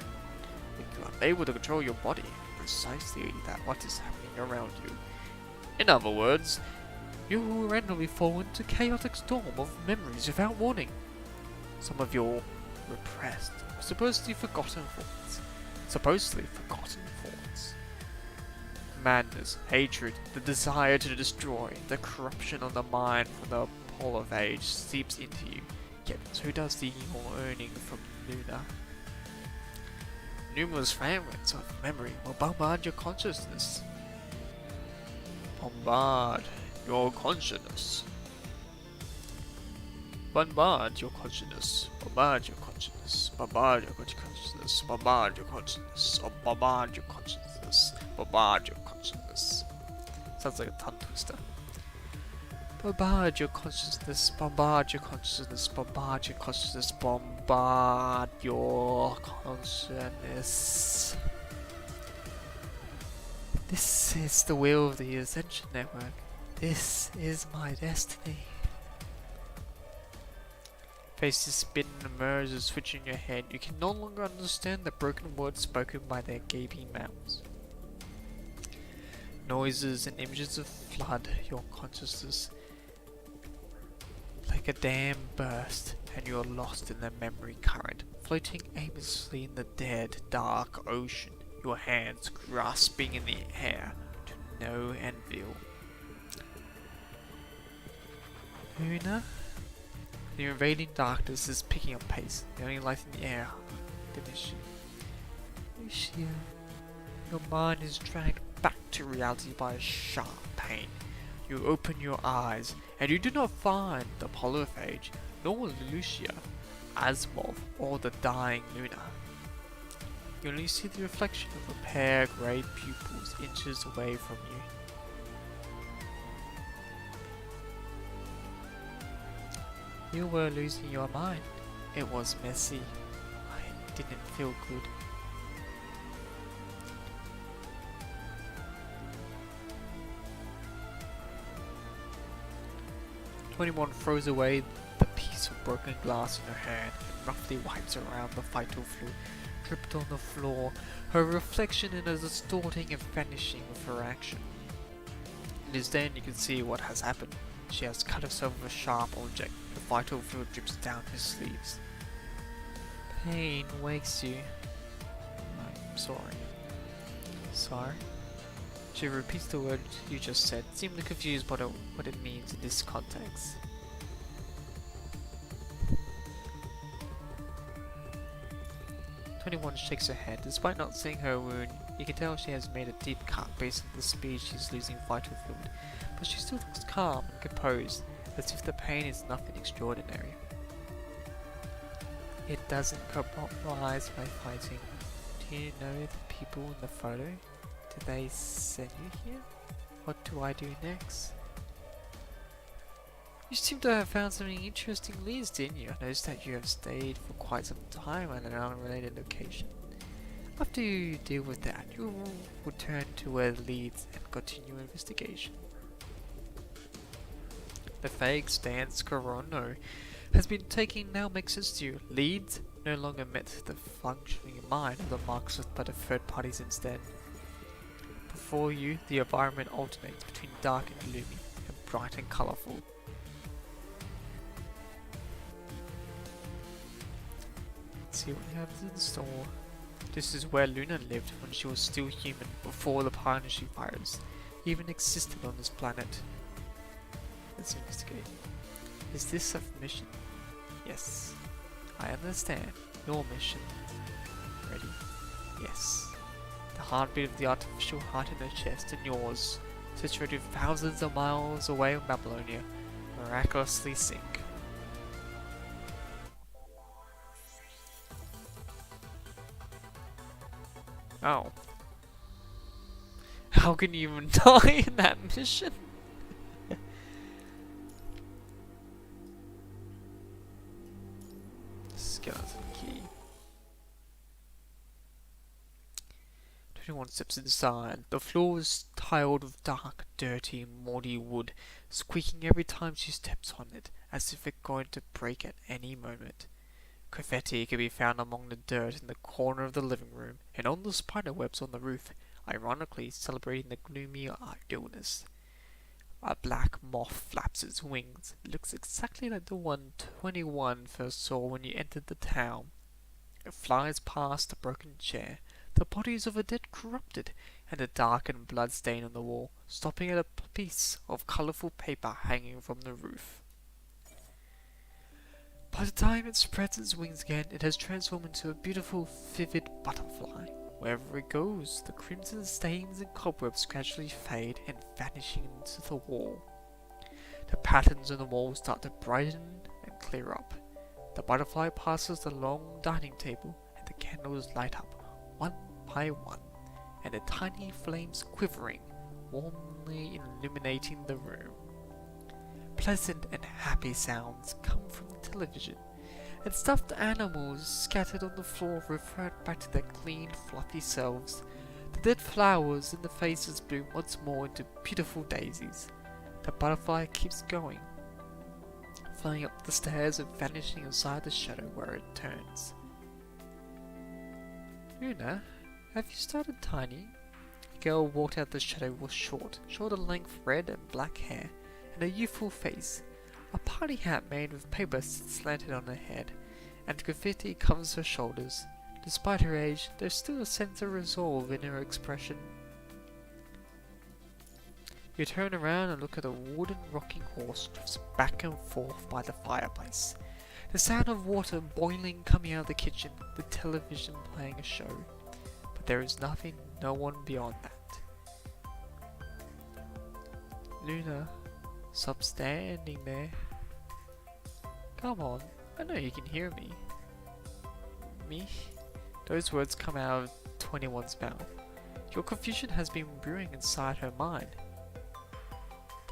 make you unable to control your body, precisely that what is happening around you. In other words, you will randomly fall into a chaotic storm of memories without warning. Some of your repressed or supposedly forgotten thoughts supposedly forgotten thoughts. Madness, hatred, the desire to destroy, the corruption of the mind from the pull of age seeps into you. Yet so does the evil earning from Luna. Numerous fragments of memory will bombard your consciousness. Bombard your consciousness. Bombard your consciousness. Bombard your consciousness. Bombard your consciousness. Bombard your consciousness. Bombard your consciousness. Bombard your consciousness. Sounds like a tongue twister. Bombard your consciousness. Bombard your consciousness. Bombard your consciousness. Bombard your consciousness. This is the will of the Ascension Network. This is my destiny. Faces spin and emerge, switching your head. You can no longer understand the broken words spoken by their gaping mouths. Noises and images of flood your consciousness like a dam burst, and you are lost in the memory current, floating aimlessly in the dead, dark ocean, your hands grasping in the air to no anvil. Luna? The invading darkness is picking up pace. The only light in the air diminishes. Lucia, your mind is dragged back to reality by a sharp pain. You open your eyes, and you do not find the polyphage, nor Lucia, Asimov, or the dying Luna. You only see the reflection of a pair of grey pupils inches away from you. You were losing your mind. It was messy. I didn't feel good. "21 throws away the piece of broken glass in her hand and roughly wipes around the vital fluid dripped on the floor, her reflection in a distorting and vanishing of her action. It is then you can see what has happened. She has cut herself with a sharp object. The vital fluid drips down her sleeves. Pain wakes you. I'm sorry. Sorry? She repeats the word you just said, seemingly confused by what it means in this context. "21 shakes her head. Despite not seeing her wound, you can tell she has made a deep cut based on the speed she's losing vital fluid, but she still looks calm and composed, as if the pain is nothing extraordinary. It doesn't compromise by fighting. Do you know the people in the photo? Did they send you here? What do I do next?" "You seem to have found something interesting leads, didn't you? I noticed that you have stayed for quite some time at an unrelated location. After you deal with that, you will return to where it leads and continue investigation." The vague stance Corono has been taking now makes sense to you. Leads no longer met the functioning mind of the Marxist but of third parties instead. Before you, the environment alternates between dark and gloomy, and bright and colourful. Let's see what we have in store. This is where Luna lived when she was still human, before the punishing virus even existed on this planet. Let's investigate. Is this a mission? Yes. I understand. Your mission. Ready? Yes. The heartbeat of the artificial heart in her chest and yours, situated thousands of miles away in Babylonia, miraculously sync. Oh. How can you even die in that mission? Skeleton key. 21 steps inside. The floor is tiled with dark, dirty, moldy wood, squeaking every time she steps on it, as if it's going to break at any moment. Confetti can be found among the dirt in the corner of the living room, and on the spider webs on the roof, ironically celebrating the gloomy idleness. A black moth flaps its wings. It looks exactly like the one 21 first saw when you entered the town. It flies past the broken chair, The bodies of the dead corrupted, and a darkened blood stain on the wall, stopping at a piece of colourful paper hanging from the roof. By the time it spreads its wings again, it has transformed into a beautiful, vivid butterfly. Wherever it goes, the crimson stains and cobwebs gradually fade and vanishing into the wall. The patterns on the wall start to brighten and clear up. The butterfly passes the long dining table, and the candles light up one by one, and the tiny flames quivering, warmly illuminating the room. Pleasant and happy sounds come from the television, and stuffed animals scattered on the floor revert back to their clean, fluffy selves. The dead flowers in the vases bloom once more into beautiful daisies. The butterfly keeps going, flying up the stairs and vanishing inside the shadow where it turns. Luna, have you started tiny? The girl walked out the shadow with short, shoulder-length red and black hair, and a youthful face. A party hat made with paper slanted on her head, and graffiti covers her shoulders. Despite her age, there's still a sense of resolve in her expression. You turn around and look at a wooden rocking horse drifts back and forth by the fireplace. The sound of water boiling coming out of the kitchen, the television playing a show. But there is nothing, no one beyond that. Luna, stop standing there. Come on, I know you can hear me. Me? Those words come out of 21's mouth. Your confusion has been brewing inside her mind.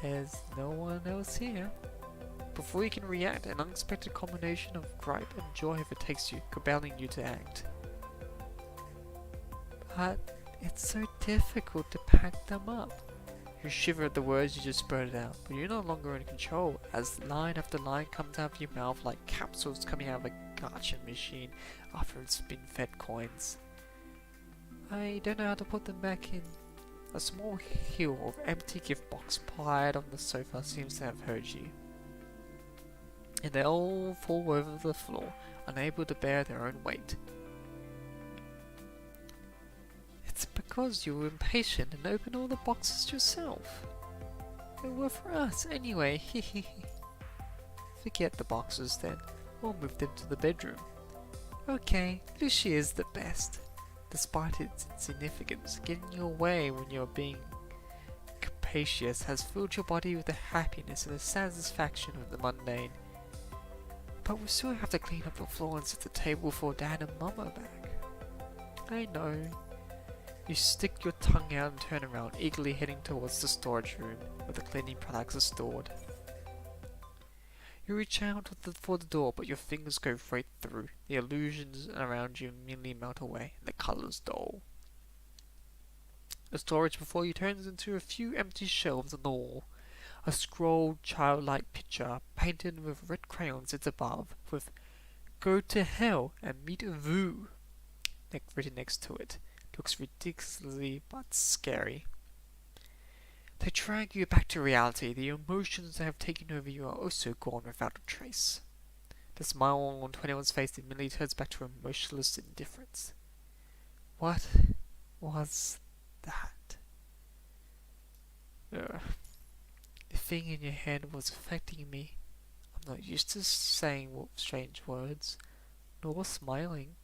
There's no one else here. Before you can react, an unexpected combination of gripe and joy overtakes you, compelling you to act. But it's so difficult to pack them up. You shiver at the words you just spurted out, but you're no longer in control, as line after line comes out of your mouth like capsules coming out of a gotcha machine after it's been fed coins. I don't know how to put them back in. A small hill of empty gift box piled on the sofa seems to have heard you, and they all fall over the floor, unable to bear their own weight. It's because you were impatient and opened all the boxes yourself. They were for us anyway, Forget the boxes then, we'll move them to the bedroom. Okay, Lucy is the best. Despite its insignificance, getting your way when you're being capacious has filled your body with the happiness and the satisfaction of the mundane. But we still have to clean up the floor and set the table for Dad and Mum are back. I know. You stick your tongue out and turn around, eagerly heading towards the storage room where the cleaning products are stored. You reach out for the door, but your fingers go right through. The illusions around you immediately melt away, and the colours dull. The storage before you turns into a few empty shelves on the wall. A scrolled, childlike picture, painted with red crayons, sits above, with "Go to hell and meet Vu" written next to it. Looks ridiculously but scary. They drag you back to reality. The emotions that have taken over you are also gone without a trace. The smile on 21's face immediately turns back to emotionless indifference. What was that? The thing in your head was affecting me. I'm not used to saying strange words, nor smiling.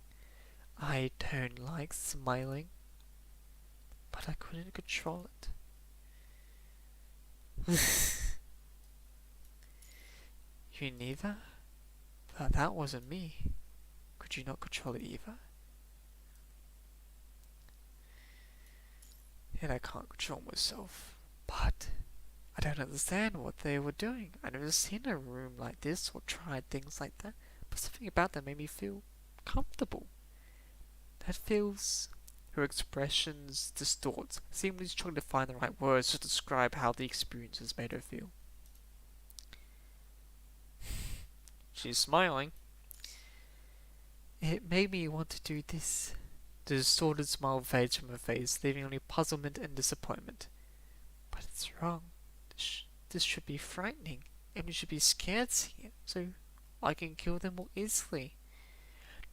I don't like smiling, but I couldn't control it. You neither? But that wasn't me. Could you not control it either? Yet I can't control myself. But I don't understand what they were doing. I've never seen a room like this or tried things like that. But something about them made me feel comfortable. That feels... Her expressions distort, seemingly struggling to find the right words to describe how the experience has made her feel. She's smiling. It made me want to do this. The distorted smile fades from her face, leaving only puzzlement and disappointment. But it's wrong. This should be frightening, and we should be scared seeing it, so I can kill them more easily.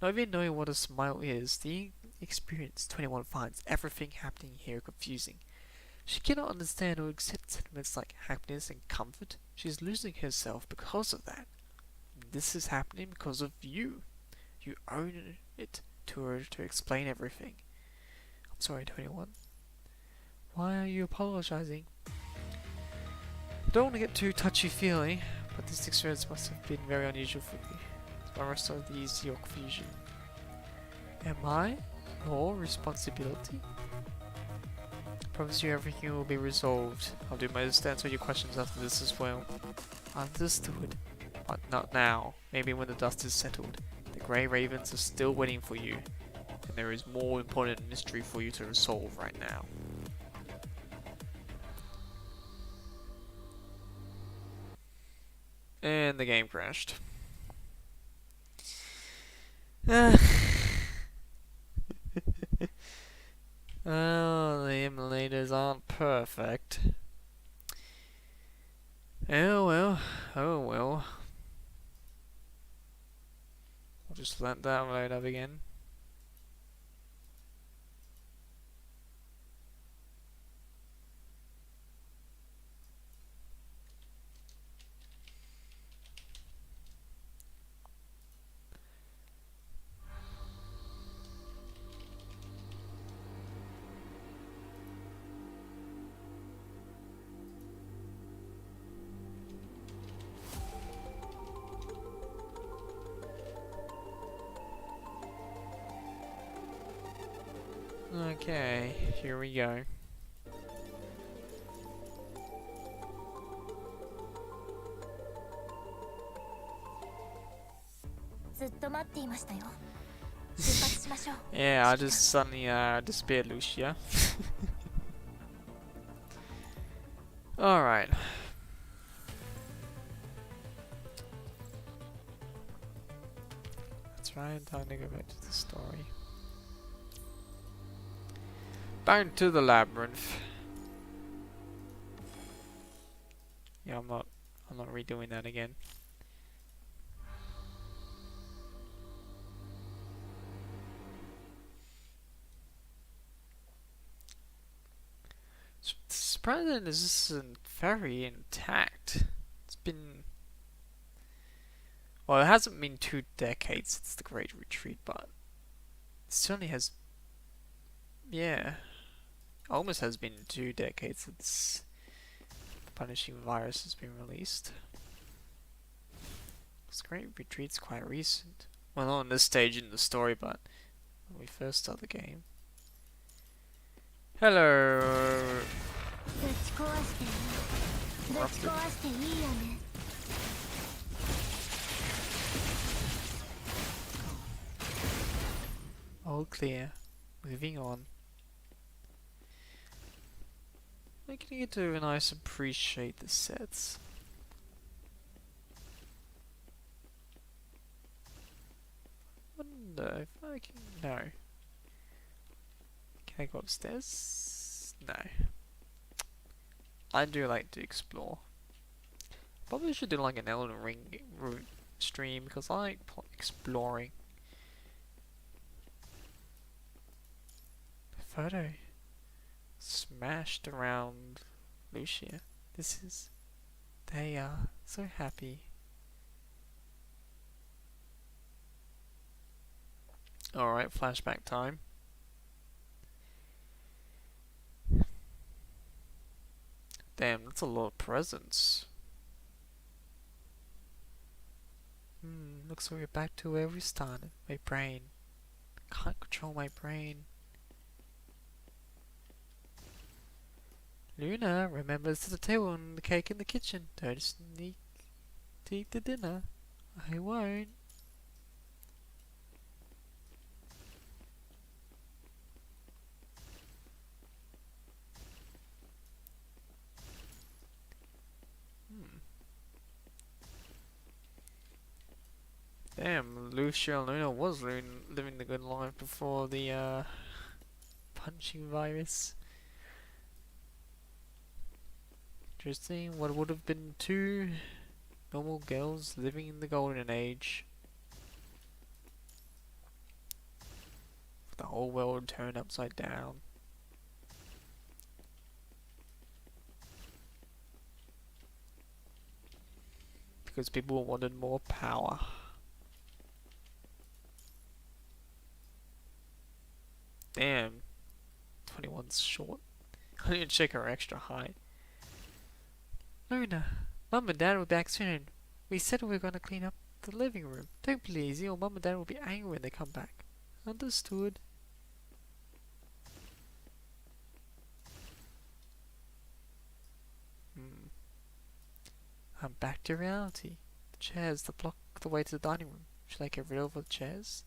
Not even knowing what a smile is, the experience, 21 finds everything happening here confusing. She cannot understand or accept sentiments like happiness and comfort. She is losing herself because of that. This is happening because of you. You own it to her to explain everything. I'm sorry, 21. Why are you apologizing? I don't want to get too touchy-feely, but this experience must have been very unusual for you. So I rest of these your confusion. Am I your responsibility? I promise you everything will be resolved. I'll do my best to answer your questions after this as well. Understood. But not now. Maybe when the dust is settled. The Grey Ravens are still waiting for you. And there is more important mystery for you to resolve right now. And the game crashed. Oh, the emulators aren't perfect. Oh well, oh well. I'll just let that load up again. Okay, here we go. Yeah, I just suddenly disappeared, Lucia. Alright. That's right, time to go back to the story. Back to the labyrinth. Yeah, I'm not redoing that again. Surprising is this isn't very intact. It's been, well, it hasn't been 2 decades since the Great Retreat, but it certainly has. Yeah, almost has been 2 decades since Punishing Virus has been released. This Great Retreat's quite recent. Well, not on this stage in the story, but when we first start the game. Hello. All clear. Moving on. Making it to a nice appreciate the sets. Wonder if I can. No. Can I go upstairs? No. I do like to explore. Probably should do like an Elden Ring stream because I like exploring. Photo smashed around Lucia. They are so happy. Alright, flashback time. Damn, that's a lot of presents. Looks like we're back to where we started. My brain. Can't control my brain. Luna remembers the table and the cake in the kitchen. Don't sneak to eat the dinner. I won't. Damn, Lucia and Luna was living the good life before the punching virus. Interesting. What would have been 2 normal girls living in the golden age. the whole world turned upside down. Because people wanted more power. Damn. 21's short. I need to check her extra height. Luna, Mum and Dad will be back soon. We said we were going to clean up the living room. Don't be lazy or Mum and Dad will be angry when they come back. Understood. I'm back to reality. The chairs that block the way to the dining room. Should I get rid of the chairs?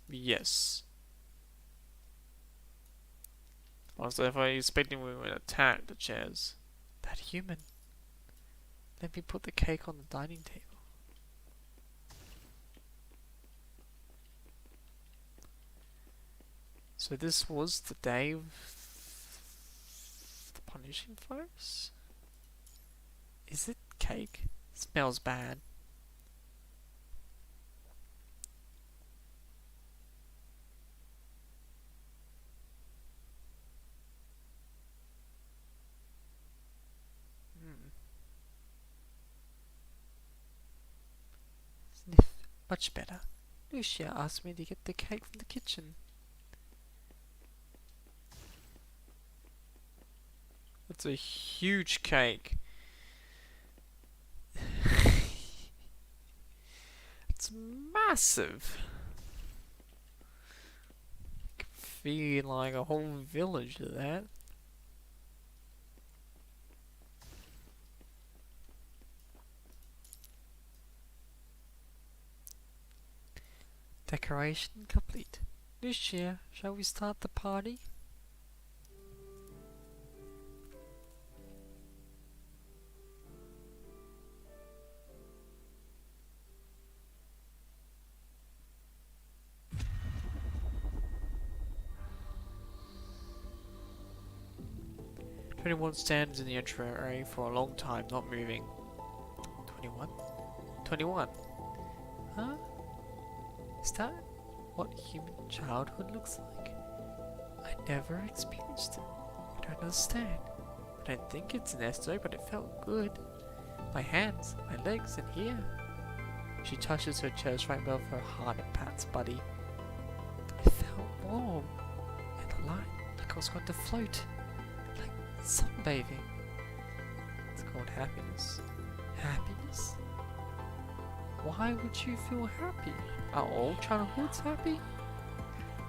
Yes. Also, if I expecting we would attack the chairs. That human. Let me put the cake on the dining table. So this was the day of the punishing flows? Is it cake? Smells bad. Sniff. Much better. Lucia asked me to get the cake from the kitchen. It's a huge cake. It's massive. Could feed like a whole village to that. Decoration complete. Lucia, shall we start the party? Anyone stands in the entry for a long time, not moving. 21? 21? Huh? Is that what human childhood looks like? I never experienced it. I don't understand. I don't think it's an esto, but it felt good. My hands, my legs, and here. She touches her chest right above her heart and pats Buddy. It felt warm and light, like I was going to float. Sunbathing. It's called happiness. Happiness? Why would you feel happy? Are all childhoods happy?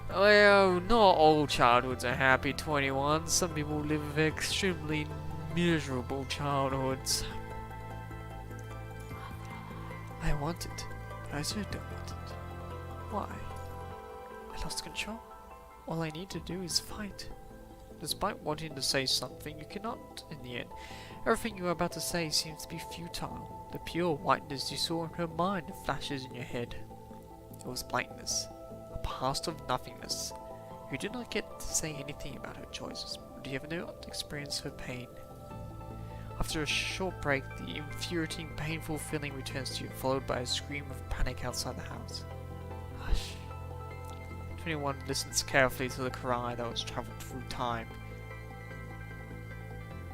Well, not all childhoods are happy, 21. Some people live extremely miserable childhoods. I want it, but I still don't want it. Why? I lost control. All I need to do is fight. Despite wanting to say something, you cannot in the end. Everything you are about to say seems to be futile. The pure whiteness you saw in her mind flashes in your head. It was blankness, a past of nothingness. You did not get to say anything about her choices, but you have not experienced her pain. After a short break, the infuriating, painful feeling returns to you, followed by a scream of panic outside the house. Hush. 21 listens carefully to the cry that was travelled through time.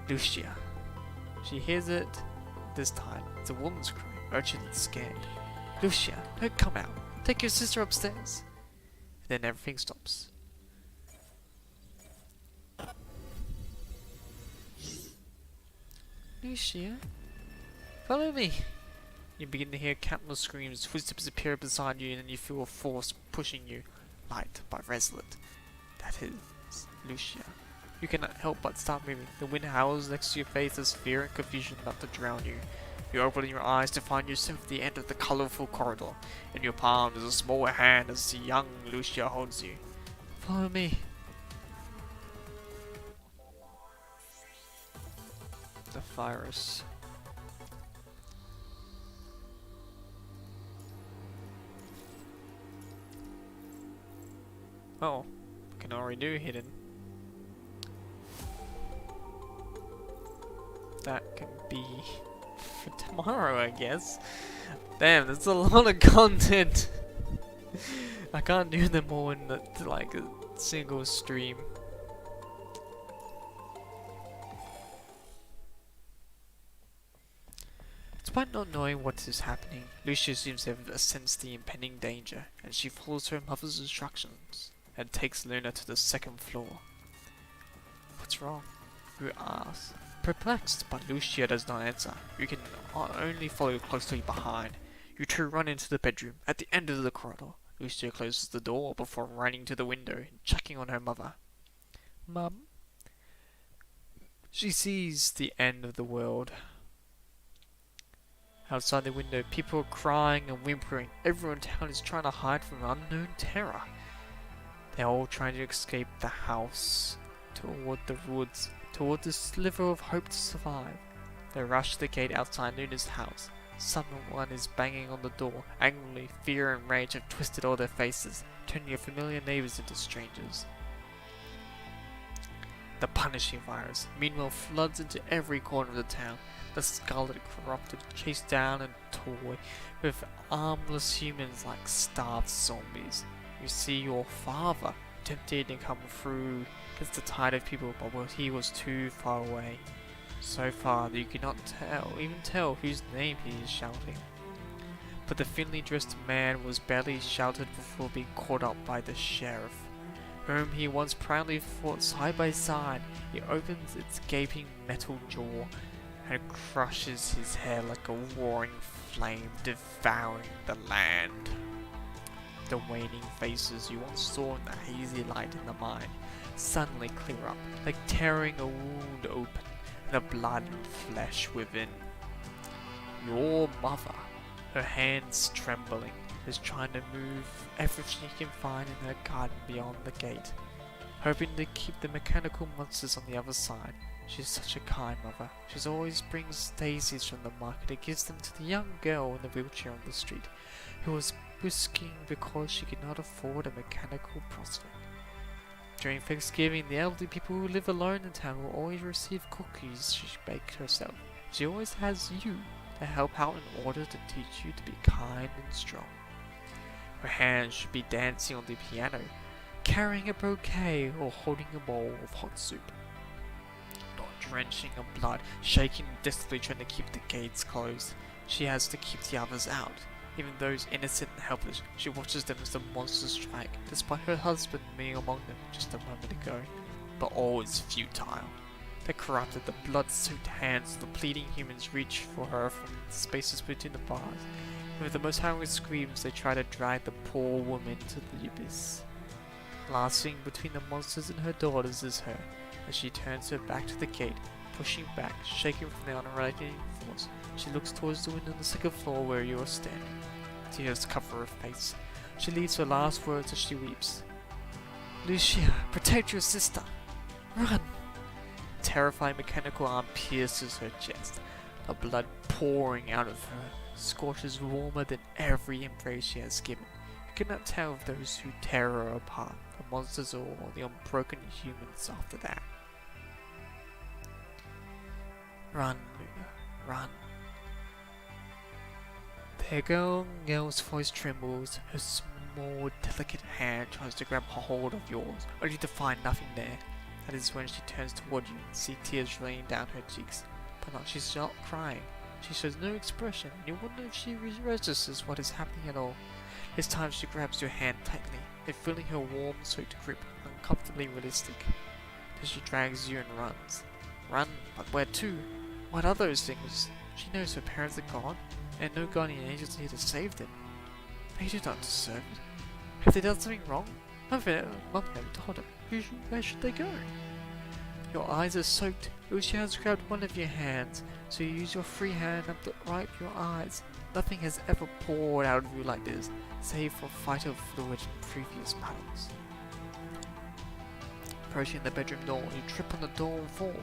Lucia. She hears it this time. It's a woman's cry, urgent and scared. Lucia, don't come out. Take your sister upstairs. And then everything stops. Lucia? Follow me. You begin to hear countless screams, footsteps appear beside you, and then you feel a force pushing you. Light but resolute. That is Lucia. You cannot help but start moving. The wind howls next to your face as fear and confusion about to drown you. You open your eyes to find yourself at the end of the colorful corridor. In your palm is a small hand as the young Lucia holds you. Follow me. The virus. Oh, I can already do hidden. That can be for tomorrow, I guess. Damn, that's a lot of content. I can't do them all in like a single stream. Despite not knowing what is happening, Lucia seems to have sensed the impending danger, and she follows her mother's instructions and takes Luna to the second floor. What's wrong? Ru asks. Perplexed, but Lucia does not answer. You can only follow closely behind. You two run into the bedroom at the end of the corridor. Lucia closes the door before running to the window and checking on her mother. Mum? She sees the end of the world. Outside the window, people are crying and whimpering. Everyone in town is trying to hide from unknown terror. They're all trying to escape the house, toward the woods, toward the sliver of hope to survive. They rush to the gate outside Luna's house. Someone is banging on the door. Angrily, fear and rage have twisted all their faces, turning your familiar neighbors into strangers. The punishing virus, meanwhile, floods into every corner of the town. The scarlet corrupted chase down and toy with armless humans like starved zombies. You see your father attempting to come through against the tide of people, but he was too far away. So far that you cannot even tell whose name he is shouting. But the thinly dressed man was barely shouted before being caught up by the sheriff, whom he once proudly fought side by side. He opens its gaping metal jaw and crushes his hair like a roaring flame, devouring the land. The waning faces you once saw in the hazy light in the mine suddenly clear up, like tearing a wound open, and the blood and flesh within. Your mother, her hands trembling, is trying to move everything she can find in her garden beyond the gate, hoping to keep the mechanical monsters on the other side. She's such a kind mother. She always brings daisies from the market and gives them to the young girl in the wheelchair on the street, who was whisking because she could not afford a mechanical prospect. During Thanksgiving, the elderly people who live alone in town will always receive cookies she baked herself. She always has you to help out in order to teach you to be kind and strong. Her hands should be dancing on the piano, carrying a bouquet or holding a bowl of hot soup. Not drenching in blood, shaking and desperately trying to keep the gates closed. She has to keep the others out. Even those innocent and helpless, she watches them as the monsters strike, despite her husband being among them just a moment ago. But all is futile. The corrupted, the blood-soaked hands of the pleading humans reach for her from the spaces between the bars. And with the most hungry screams, they try to drag the poor woman to the abyss. Last thing between the monsters and her daughters is her, as she turns her back to the gate, pushing back, shaking from the unrelenting force. She looks towards the window on the second floor where you are standing. Tears cover her face. She leaves her last words as she weeps. Lucia, protect your sister! Run! A terrifying mechanical arm pierces her chest. The blood pouring out of her scorches warmer than every embrace she has given. You cannot tell if those who tear her apart, the monsters or the unbroken humans after that. Run, Luna, run. The girl's voice trembles. Her small, delicate hand tries to grab hold of yours, only to find nothing there. That is when she turns toward you and see tears raining down her cheeks. But she's not crying. She shows no expression, and you wonder if she registers what is happening at all. This time she grabs your hand tightly, and feeling her warm, soaked grip uncomfortably realistic. Then she drags you and runs. Run, but where to? What are those things? She knows her parents are gone, and no guardian angels here to save them. They do not deserve it. Have they done something wrong? Mum never told her. Where should they go? Your eyes are soaked. Lucia has grabbed one of your hands, so you use your free hand up to wipe your eyes. Nothing has ever poured out of you like this, save for vital fluid in previous battles. Approaching the bedroom door, you trip on the door and fall.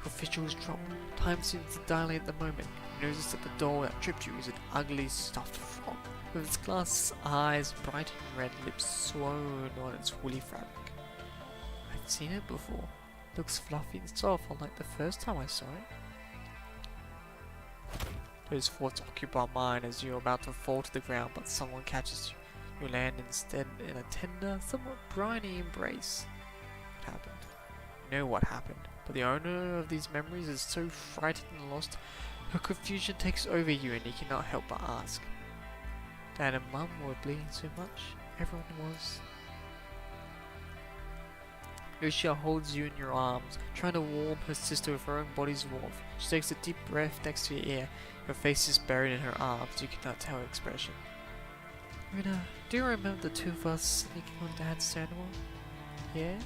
Your visuals drop. Time seems to dilate at the moment. You notice that the door that tripped you is an ugly stuffed frog, with its glass eyes, bright and red lips sewn on its woolly fabric. I've seen it before. Looks fluffy and soft, unlike the first time I saw it. Those thoughts occupy mine as you're about to fall to the ground, but someone catches you. You land instead in a tender, somewhat briny embrace. What happened? You know what happened, but the owner of these memories is so frightened and lost, her confusion takes over you and you cannot help but ask. Dad and Mum were bleeding so much. Everyone was. Lucia holds you in your arms, trying to warm her sister with her own body's warmth. She takes a deep breath next to your ear. Your face is buried in her arms. You cannot tell her expression. Luna, do you remember the two of us sneaking on Dad's cinema? Yeah?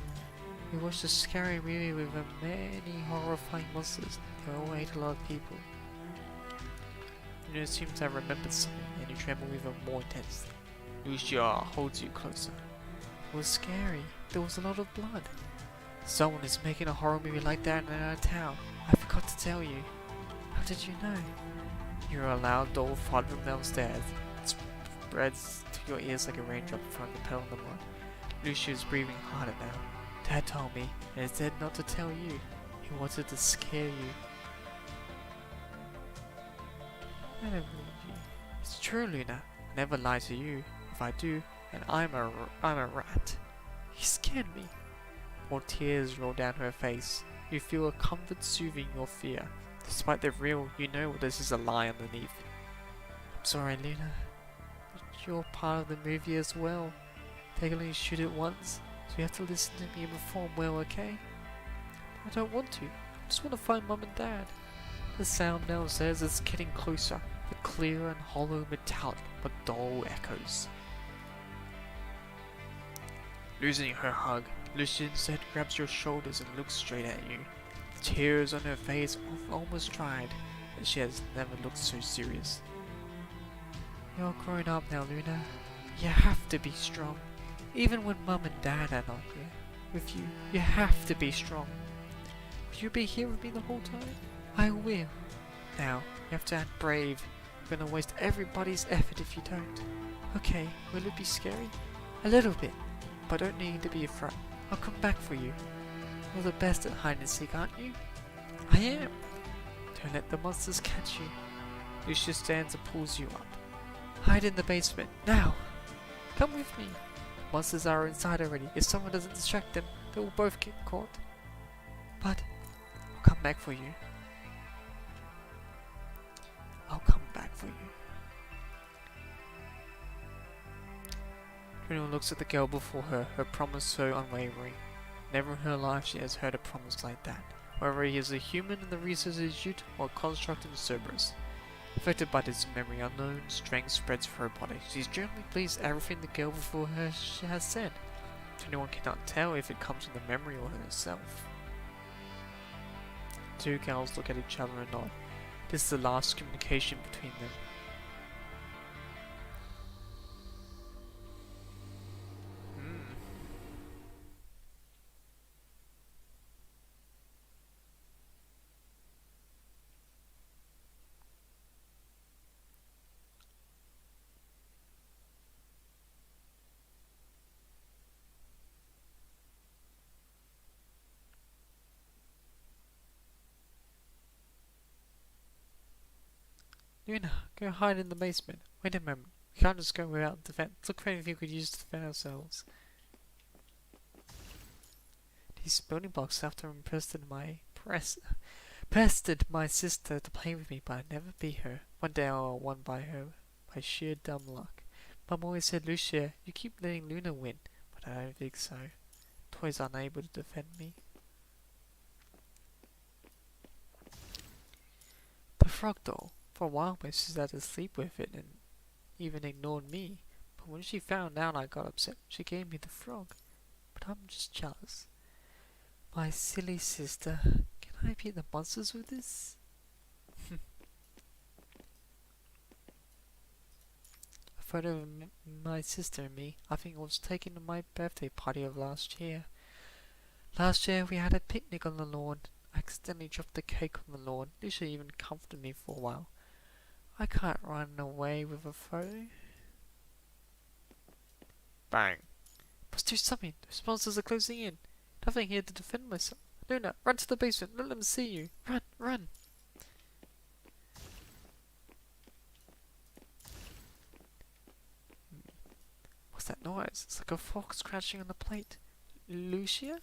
We watched a scary movie with many horrifying monsters. They all ate a lot of people. Luna seems to have remembered something, and you tremble even more intensely. Lucia holds you closer. It was scary. There was a lot of blood. Someone is making a horror movie like that in our town. I forgot to tell you. How did you know? You hear a loud door thud from downstairs. It spreads to your ears like a raindrop from the pedal in the mud. Lucia is breathing harder now. Dad told me, and he said not to tell you. He wanted to scare you. I don't believe you. It's true, Luna. I never lie to you. If I do, and I'm a rat. He scared me. More tears roll down her face. You feel a comfort soothing your fear. Despite the real, you know this is a lie underneath. I'm sorry, Luna. But you're part of the movie as well. They can only shoot it once, so you have to listen to me and perform well, okay? I don't want to. I just want to find Mum and Dad. The sound downstairs is getting closer. The clear and hollow metallic, but dull echoes. Losing her hug, Lucia instead grabs your shoulders and looks straight at you. The tears on her face are almost dried, but she has never looked so serious. You're grown up now, Luna. You have to be strong. Even when Mum and Dad are not here with you, you have to be strong. Will you be here with me the whole time? I will. Now, you have to act brave. You're gonna waste everybody's effort if you don't. Okay, will it be scary? A little bit. But don't need to be afraid. I'll come back for you. You're the best at hide and seek, aren't you? I am. Don't let the monsters catch you. Lucia stands and pulls you up. Hide in the basement, now! Come with me. The monsters are inside already. If someone doesn't distract them, they will both get caught. But I'll come back for you. I'll come back for you. Bruno looks at the girl before her, her promise so unwavering. Never in her life she has heard a promise like that, whether he is a human in the recesses of his youth or a construct in Cerberus. Affected by this memory, unknown strength spreads through her body. She generally believes everything the girl before her has said. Anyone cannot tell if it comes from the memory or herself. The two girls look at each other and nod. This is the last communication between them. Luna, go hide in the basement. Wait a moment. We can't just go without defense. Look for anything we could use to defend ourselves. These building blocks after pestered my sister to play with me, but I never beat her. One day I won by her by sheer dumb luck. Mum always said, Lucia, you keep letting Luna win, but I don't think so. Toys aren't able to defend me. The frog doll. For a while my sister had to sleep with it and even ignored me, but when she found out I got upset, she gave me the frog. But I'm just jealous. My silly sister, can I beat the monsters with this? A photo of my sister and me, I think it was taken at my birthday party of last year. Last year we had a picnic on the lawn. I accidentally dropped the cake on the lawn. Lucia even comforted me for a while. I can't run away with a photo. Bang. Must do something. Those monsters are closing in. Nothing here to defend myself. Luna, run to the basement. Don't let them see you. Run, run. What's that noise? It's like a fork scratching on the plate. Lucia?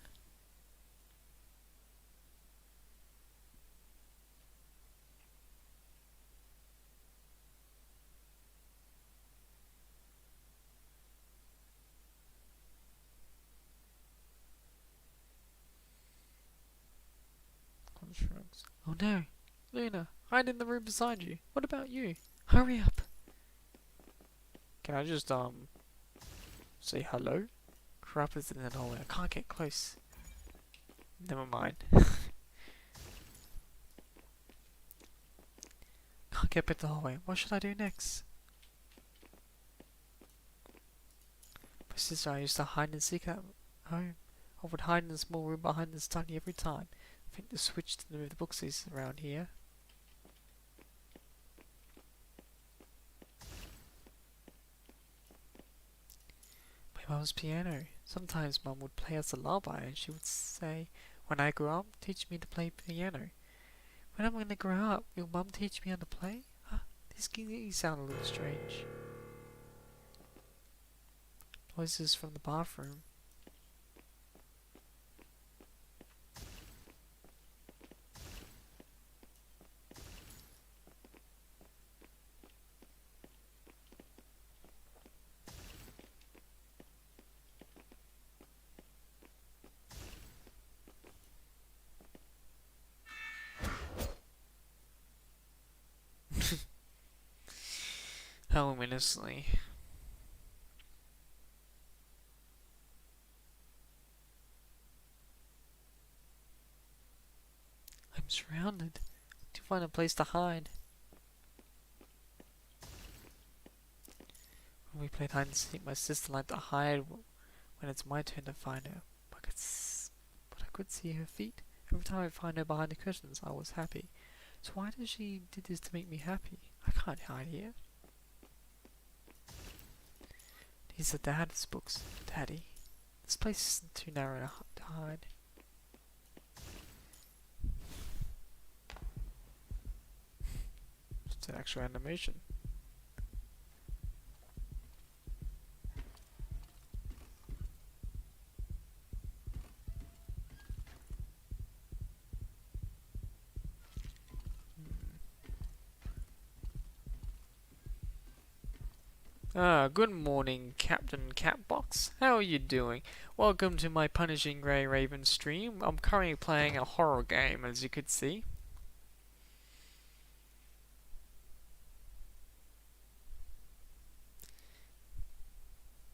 Shrugs. Oh no! Luna, hide in the room beside you. What about you? Hurry up! Can I just, say hello? Crap is in the hallway. I can't get close. Never mind. Can't get back to the hallway. What should I do next? My sister, I used to hide and seek at home. I would hide in a small room behind the study every time. I think the switch to move the books is around here. My mum's piano. Sometimes mum would play us a lullaby and she would say, when I grow up, teach me to play piano. When I'm gonna grow up, will mum teach me how to play? Huh? This can sound a little strange. Noises from the bathroom. How ominously. I'm surrounded. To find a place to hide. When we played hide and seek, my sister liked to hide when it's my turn to find her. But I could see her feet. Every time I find her behind the curtains, I was happy. So why does she do this to make me happy? I can't hide here. These are Dad's books, Daddy. This place isn't too narrow to hide. It's an actual animation. Good morning, Captain Catbox. How are you doing? Welcome to my Punishing Gray Raven stream. I'm currently playing a horror game, as you could see.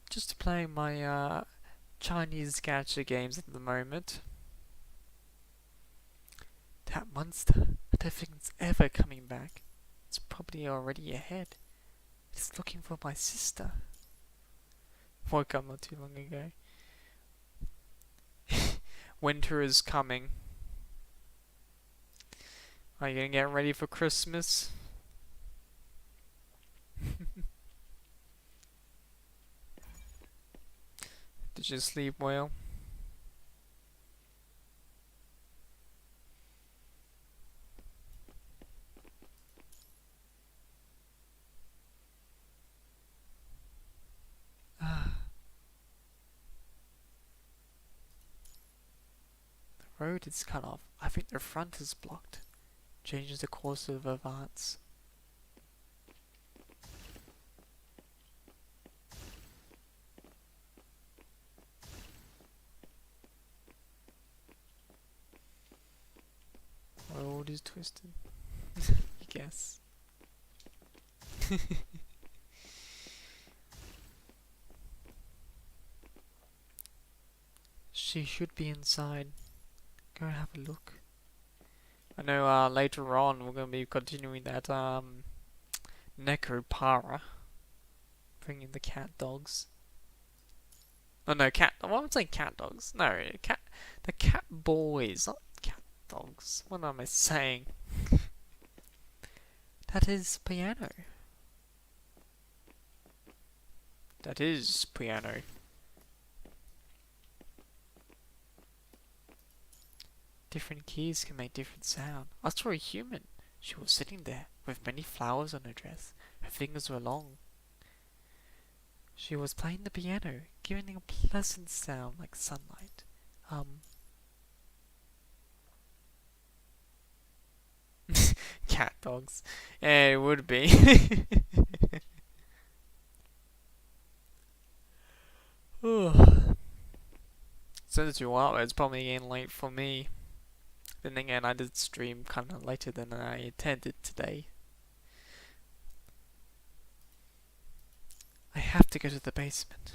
Just playing my Chinese gacha games at the moment. That monster, I don't think it's ever coming back. It's probably already ahead. It's looking for my sister. Woke up not too long ago. Winter is coming. Are you gonna get ready for Christmas? Did you sleep well? The road is cut off. I think the front is blocked. Changes the course of events. Road is twisted. I guess. She should be inside. Go have a look. I know later on we're going to be continuing that Necropara. Bringing the cat dogs. Oh no, what am I saying, cat dogs? No, the cat boys, not cat dogs. What am I saying? That is piano. That is piano. Different keys can make different sound. I saw a human. She was sitting there with many flowers on her dress. Her fingers were long. She was playing the piano, giving a pleasant sound like sunlight. Cat dogs. Yeah, it would be. Since you're out, it's probably getting late for me. Then again, I did stream kind of later than I intended today. I have to go to the basement.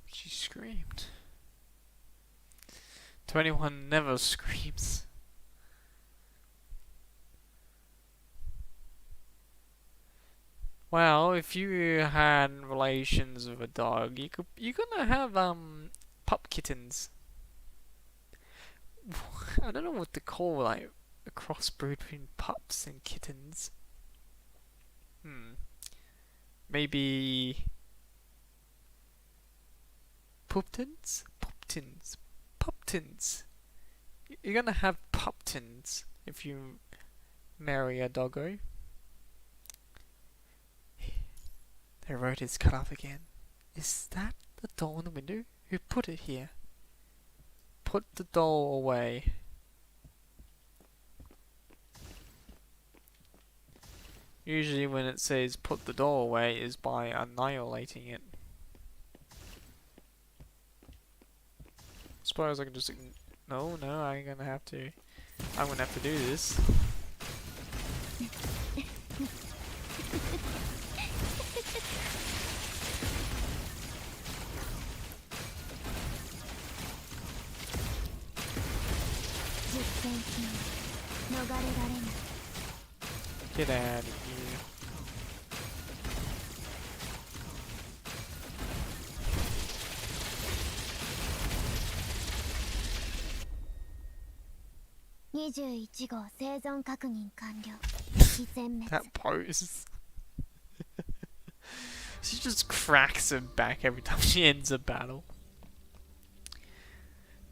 She screamed. 21 never screams. Well, if you had relations with a dog, you're gonna have pup kittens. I don't know what to call like a crossbreed between pups and kittens. Maybe puptins? Puptins. You're gonna have puptins if you marry a doggo. The road is cut off again. Is that the doll in the window? Who put it here? Put the doll away. Usually when it says put the doll away is by annihilating it. Suppose I can just no, I'm gonna have to do this. Get out of here. That pose. She just cracks her back every time she ends a battle.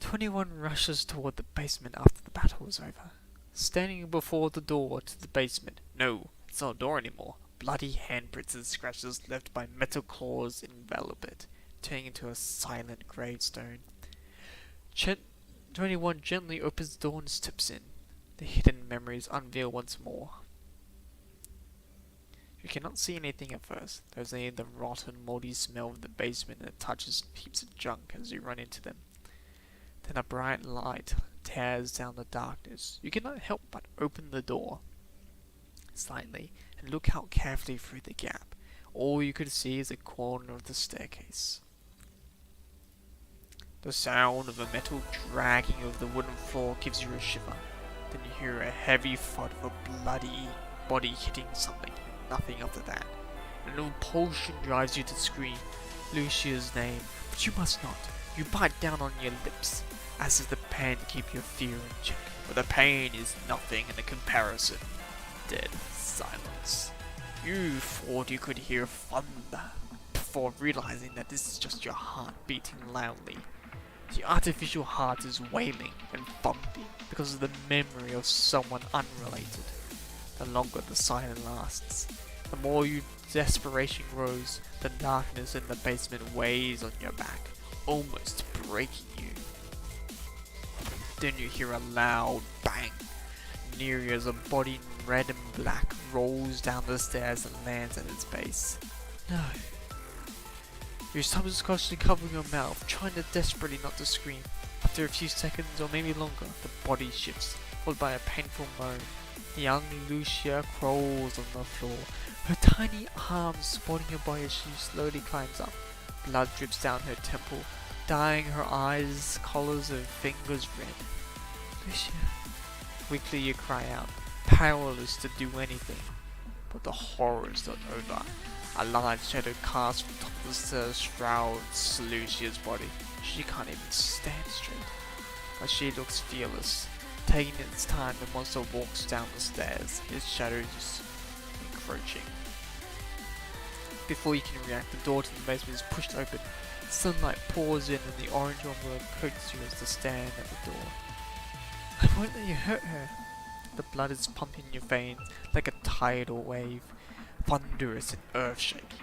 21 rushes toward the basement after the battle was over. Standing before the door to the basement. No, it's not a door anymore. Bloody handprints and scratches left by metal claws envelop it, turning into a silent gravestone. 21 gently opens the door and steps in. The hidden memories unveil once more. You cannot see anything at first. There's only the rotten, moldy smell of the basement and it touches heaps of junk as you run into them. Then a bright light tears down the darkness. You cannot help but open the door slightly and look out carefully through the gap. All you could see is a corner of the staircase. The sound of a metal dragging over the wooden floor gives you a shiver. Then you hear a heavy thud of a bloody body hitting something. Nothing after that. An impulsion drives you to scream Lucia's name, but you must not. You bite down on your lips, as is the pain to keep your fear in check. But the pain is nothing in the comparison. Dead silence. You thought you could hear thunder, before realizing that this is just your heart beating loudly. The artificial heart is wailing and thumping because of the memory of someone unrelated. The longer the silence lasts, the more your desperation grows. The darkness in the basement weighs on your back, almost breaking you. Then you hear a loud bang, near you as a body in red and black rolls down the stairs and lands at its base. No. Your stomach is constantly covering your mouth, trying to desperately not to scream. After a few seconds, or maybe longer, the body shifts, followed by a painful moan. Young Lucia crawls on the floor, her tiny arms supporting her body as she slowly climbs up. Blood drips down her temple, dyeing her eyes, collars, and fingers red. Lucia. Weakly you cry out, powerless to do anything. But the horror is not over. A large shadow cast from top of the stairs shrouds Lucia's body. She can't even stand straight. But she looks fearless. Taking its time, the monster walks down the stairs, its shadows encroaching. Before you can react, the door to the basement is pushed open. Sunlight pours in and the orange envelope coats you as to stand at the door. I won't let you hurt her. The blood is pumping in your veins like a tidal wave, thunderous and earth-shaking.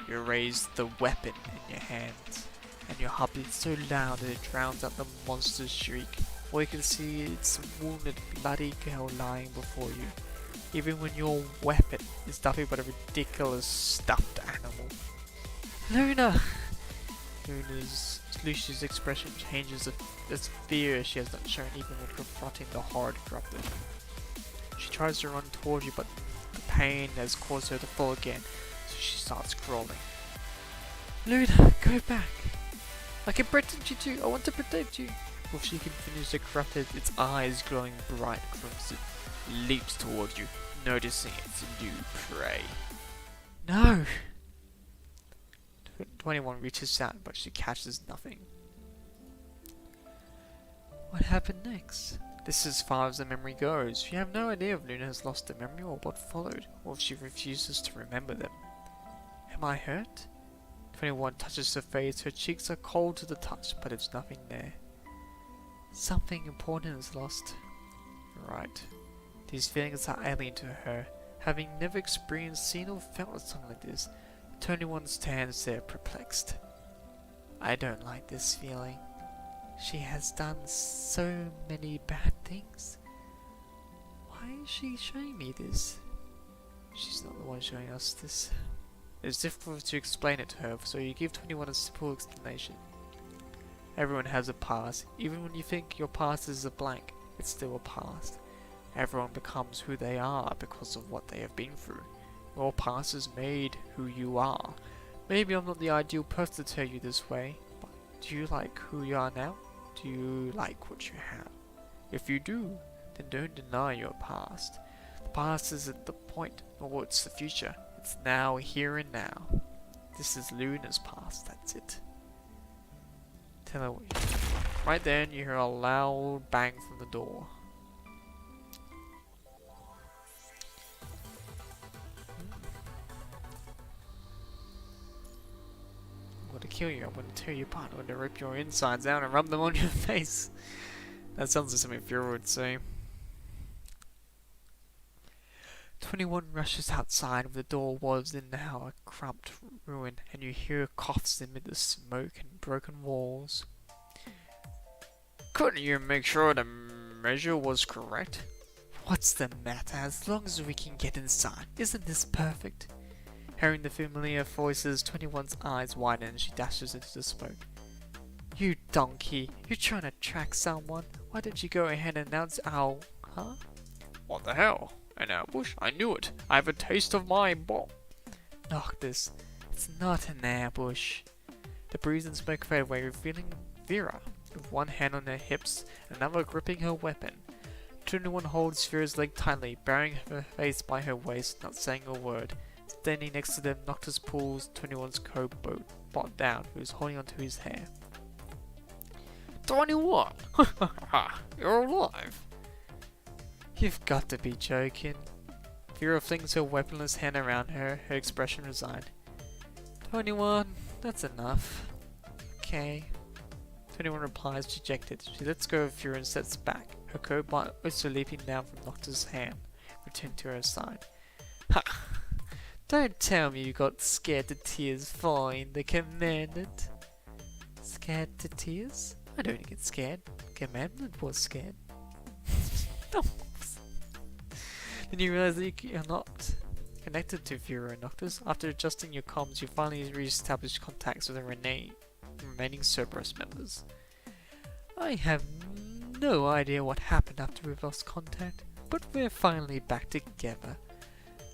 You raise the weapon in your hands, and your heart beats so loud that it drowns out the monster's shriek. All you can see is a wounded, bloody girl lying before you, even when your weapon is nothing but a ridiculous stuffed animal. Luna! Lucia's expression changes as fear she has not shown even when confronting the horrid corrupted. She tries to run towards you, but the pain has caused her to fall again, so she starts crawling. Luna, go back! I can protect you too, I want to protect you! Before she can finish, the corrupted, its eyes glowing bright crimson, leaps towards you, noticing its new prey. No! 21 reaches out, but she catches nothing. What happened next? This is as far as the memory goes. You have no idea if Luna has lost the memory or what followed, or if she refuses to remember them. Am I hurt? 21 touches her face. Her cheeks are cold to the touch, but there's nothing there. Something important is lost. Right. These feelings are alien to her. Having never experienced, seen or felt something like this, 21 stands there perplexed. I don't like this feeling. She has done so many bad things. Why is she showing me this? She's not the one showing us this. It's difficult to explain it to her, so you give 21 a simple explanation. Everyone has a past. Even when you think your past is a blank, it's still a past. Everyone becomes who they are because of what they have been through. Your past has made who you are. Maybe I'm not the ideal person to tell you this way, but do you like who you are now? Do you like what you have? If you do, then don't deny your past. The past isn't the point, nor it's the future. It's now, here and now. This is Luna's past, that's it. Tell her what you do. Right then, you hear a loud bang from the door. I'm gonna kill you, I'm gonna tear you apart, I'm gonna rip your insides out and rub them on your face. That sounds like something Fuhrer would say. 21 rushes outside where the door was in now a cramped ruin, and you hear coughs amid the smoke and broken walls. Couldn't you make sure the measure was correct? What's the matter? As long as we can get inside, isn't this perfect? Hearing the familiar voices, 21's eyes widen and she dashes into the smoke. You donkey! You're trying to track someone? Why didn't you go ahead and announce our... Huh? What the hell? An ambush? I knew it! I have a taste of my bomb! Noctis, it's not an ambush. The breeze and smoke fade away, revealing Vera, with one hand on her hips and another gripping her weapon. 21 holds Vera's leg tightly, burying her face by her waist, not saying a word. Standing next to them, Noctis pulls 21's coat bot down, who is holding onto his hair. 21! You're alive! You've got to be joking. Vera flings her weaponless hand around her, her expression resigned. 21, that's enough. Okay. 21 replies, dejected. She lets go of Vera and steps back, her coat bot also leaping down from Noctis' hand, returned to her side. Ha! Don't tell me you got scared to tears following the commandment. Scared to tears? I don't get scared. Commandment was scared. No. Then you realize that you're not. connected to Vero and Noctis. After adjusting your comms, you finally re-established contacts with the remaining Cerberus members. I have no idea what happened after we've lost contact, but we're finally back together.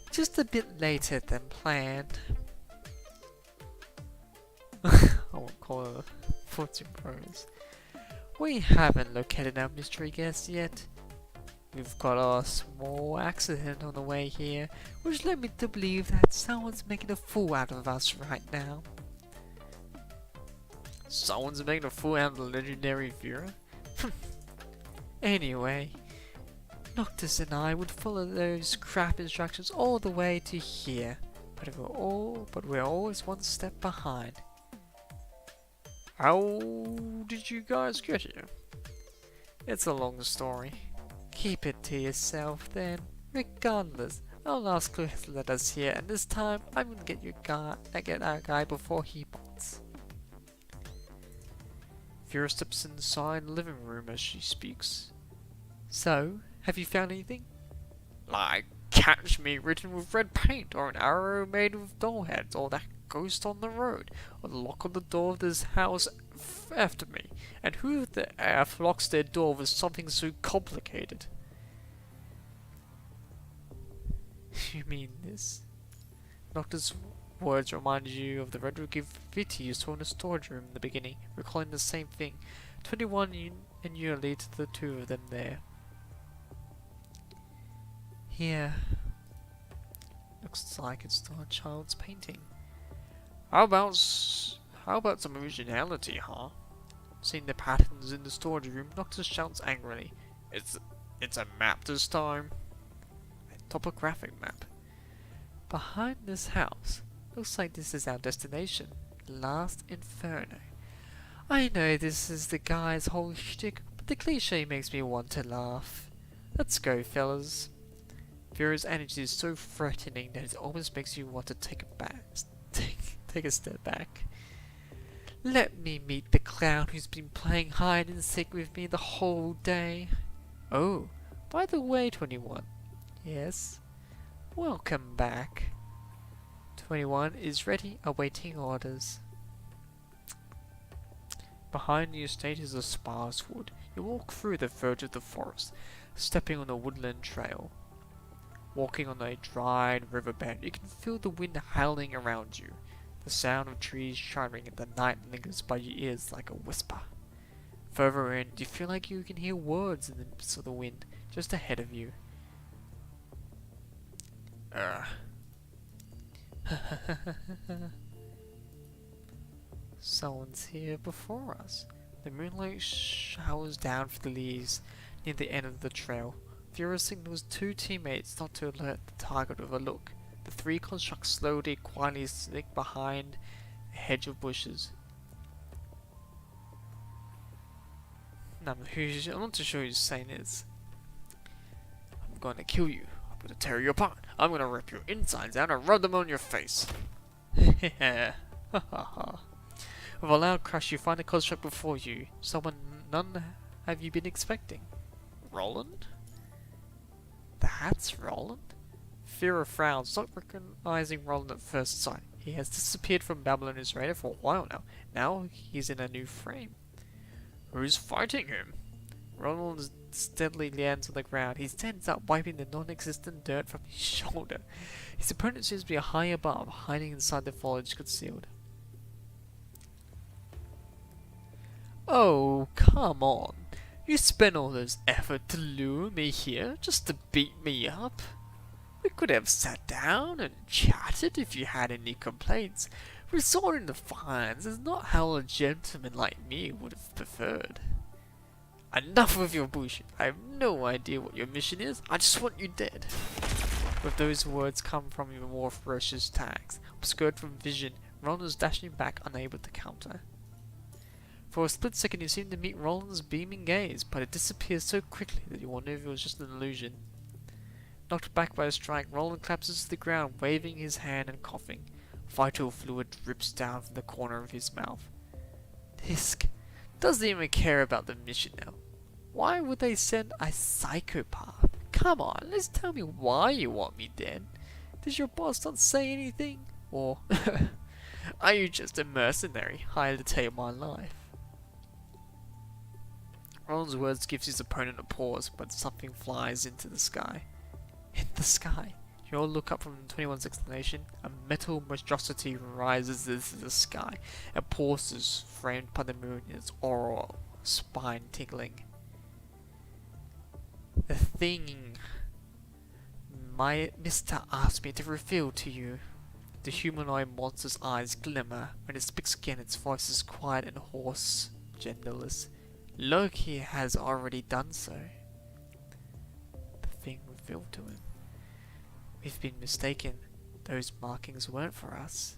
Just a bit later than planned. I won't call her Fortune Pros. We haven't located our mystery guest yet. We've got a small accident on the way here, which led me to believe that someone's making a fool out of us right now. Someone's making a fool out of the legendary Vera? Anyway, Noctis and I would follow those crap instructions all the way to here, but we're always one step behind. How did you guys get here? It's a long story. Keep it to yourself then. Regardless, I'll ask who has led us here, and this time I'm gonna get our guy before he bots. Vera steps inside the living room as she speaks. So, have you found anything? Like catch me written with red paint, or an arrow made with doll heads, or that ghost on the road, or the lock on the door of this house after me, and who the F locks their door with something so complicated? You mean this? Noctis' words reminded you of the red graffiti you saw in the storage room in the beginning, recalling the same thing. 21 and you lead to the two of them there. Here. Looks like it's still a child's painting. How about some originality, huh? Seeing the patterns in the storage room, Noctis shouts angrily. It's a map this time. A topographic map. Behind this house. Looks like this is our destination. Last Inferno. I know this is the guy's whole shtick, but the cliche makes me want to laugh. Let's go, fellas. Vera's energy is so threatening that it almost makes you want to take a step back. Let me meet the clown who's been playing hide and seek with me the whole day. Oh, by the way, 21. Yes? Welcome back. 21 is ready, awaiting orders. Behind the estate is a sparse wood. You walk through the verge of the forest, stepping on a woodland trail. Walking on a dried riverbed, you can feel the wind howling around you. The sound of trees shuddering in the night lingers by your ears like a whisper. Further in, you feel like you can hear words in the midst of the wind, just ahead of you. Someone's here before us. The moonlight showers down through the leaves near the end of the trail. Vera signals two teammates not to alert the target with a look. The three constructs slowly, quietly sneak behind a hedge of bushes. I'm not too sure who's saying this. I'm going to kill you. I'm going to tear you apart. I'm going to rip your insides out and rub them on your face. With a loud crash, you find a construct before you. None have you been expecting? Roland? That's Roland? Vera frowns, not recognizing Roland at first sight. He has disappeared from Babylon's radar for a while now. Now he's in a new frame. Who's fighting him? Roland steadily lands on the ground. He stands up, wiping the non-existent dirt from his shoulder. His opponent seems to be high above, hiding inside the foliage concealed. Oh, come on. You spent all this effort to lure me here just to beat me up? We could have sat down and chatted if you had any complaints. Resorting to violence is not how a gentleman like me would have preferred. Enough of your bullshit. I have no idea what your mission is. I just want you dead. With those words come from even more ferocious attacks. Obscured from vision, Roland is dashing back, unable to counter. For a split second you seem to meet Roland's beaming gaze, but it disappears so quickly that you wonder if it was just an illusion. Knocked back by a strike, Roland collapses to the ground, waving his hand and coughing. Vital fluid drips down from the corner of his mouth. Hisk doesn't even care about the mission now. Why would they send a psychopath? Come on, let's tell me why you want me dead. Did your boss not say anything? Or are you just a mercenary hired to take my life? Ron's words gives his opponent a pause, but something flies into the sky. In the sky. You all look up from 21's explanation. A metal monstrosity rises into the sky and pauses, framed by the moon, its aural spine tingling. The thing my Mr. asked me to reveal to you. The humanoid monster's eyes glimmer. When it speaks again, its voice is quiet and hoarse, genderless. Loki has already done so. The thing revealed to him. We've been mistaken. Those markings weren't for us.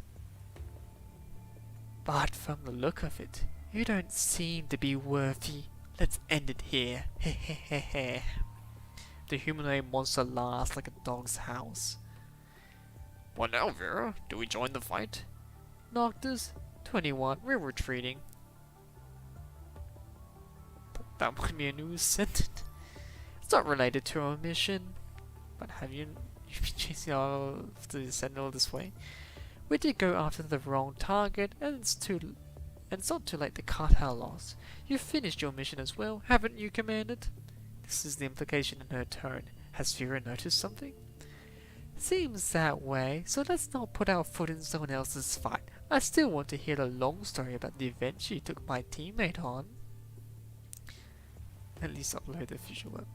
But from the look of it, you don't seem to be worthy. Let's end it here. Hehehehe. The humanoid monster laughs like a dog's house. What now, Vera? Do we join the fight? Noctis, 21, we're retreating. That might be a new sentence. It's not related to our mission. But have you've been chasing after the Sentinel this way? We did go after the wrong target, and it's not too late to cut our loss. You've finished your mission as well, haven't you, Commander? This is the implication in her tone. Has Vera noticed something? Seems that way, so let's not put our foot in someone else's fight. I still want to hear the long story about the event she took my teammate on. At least upload the official web.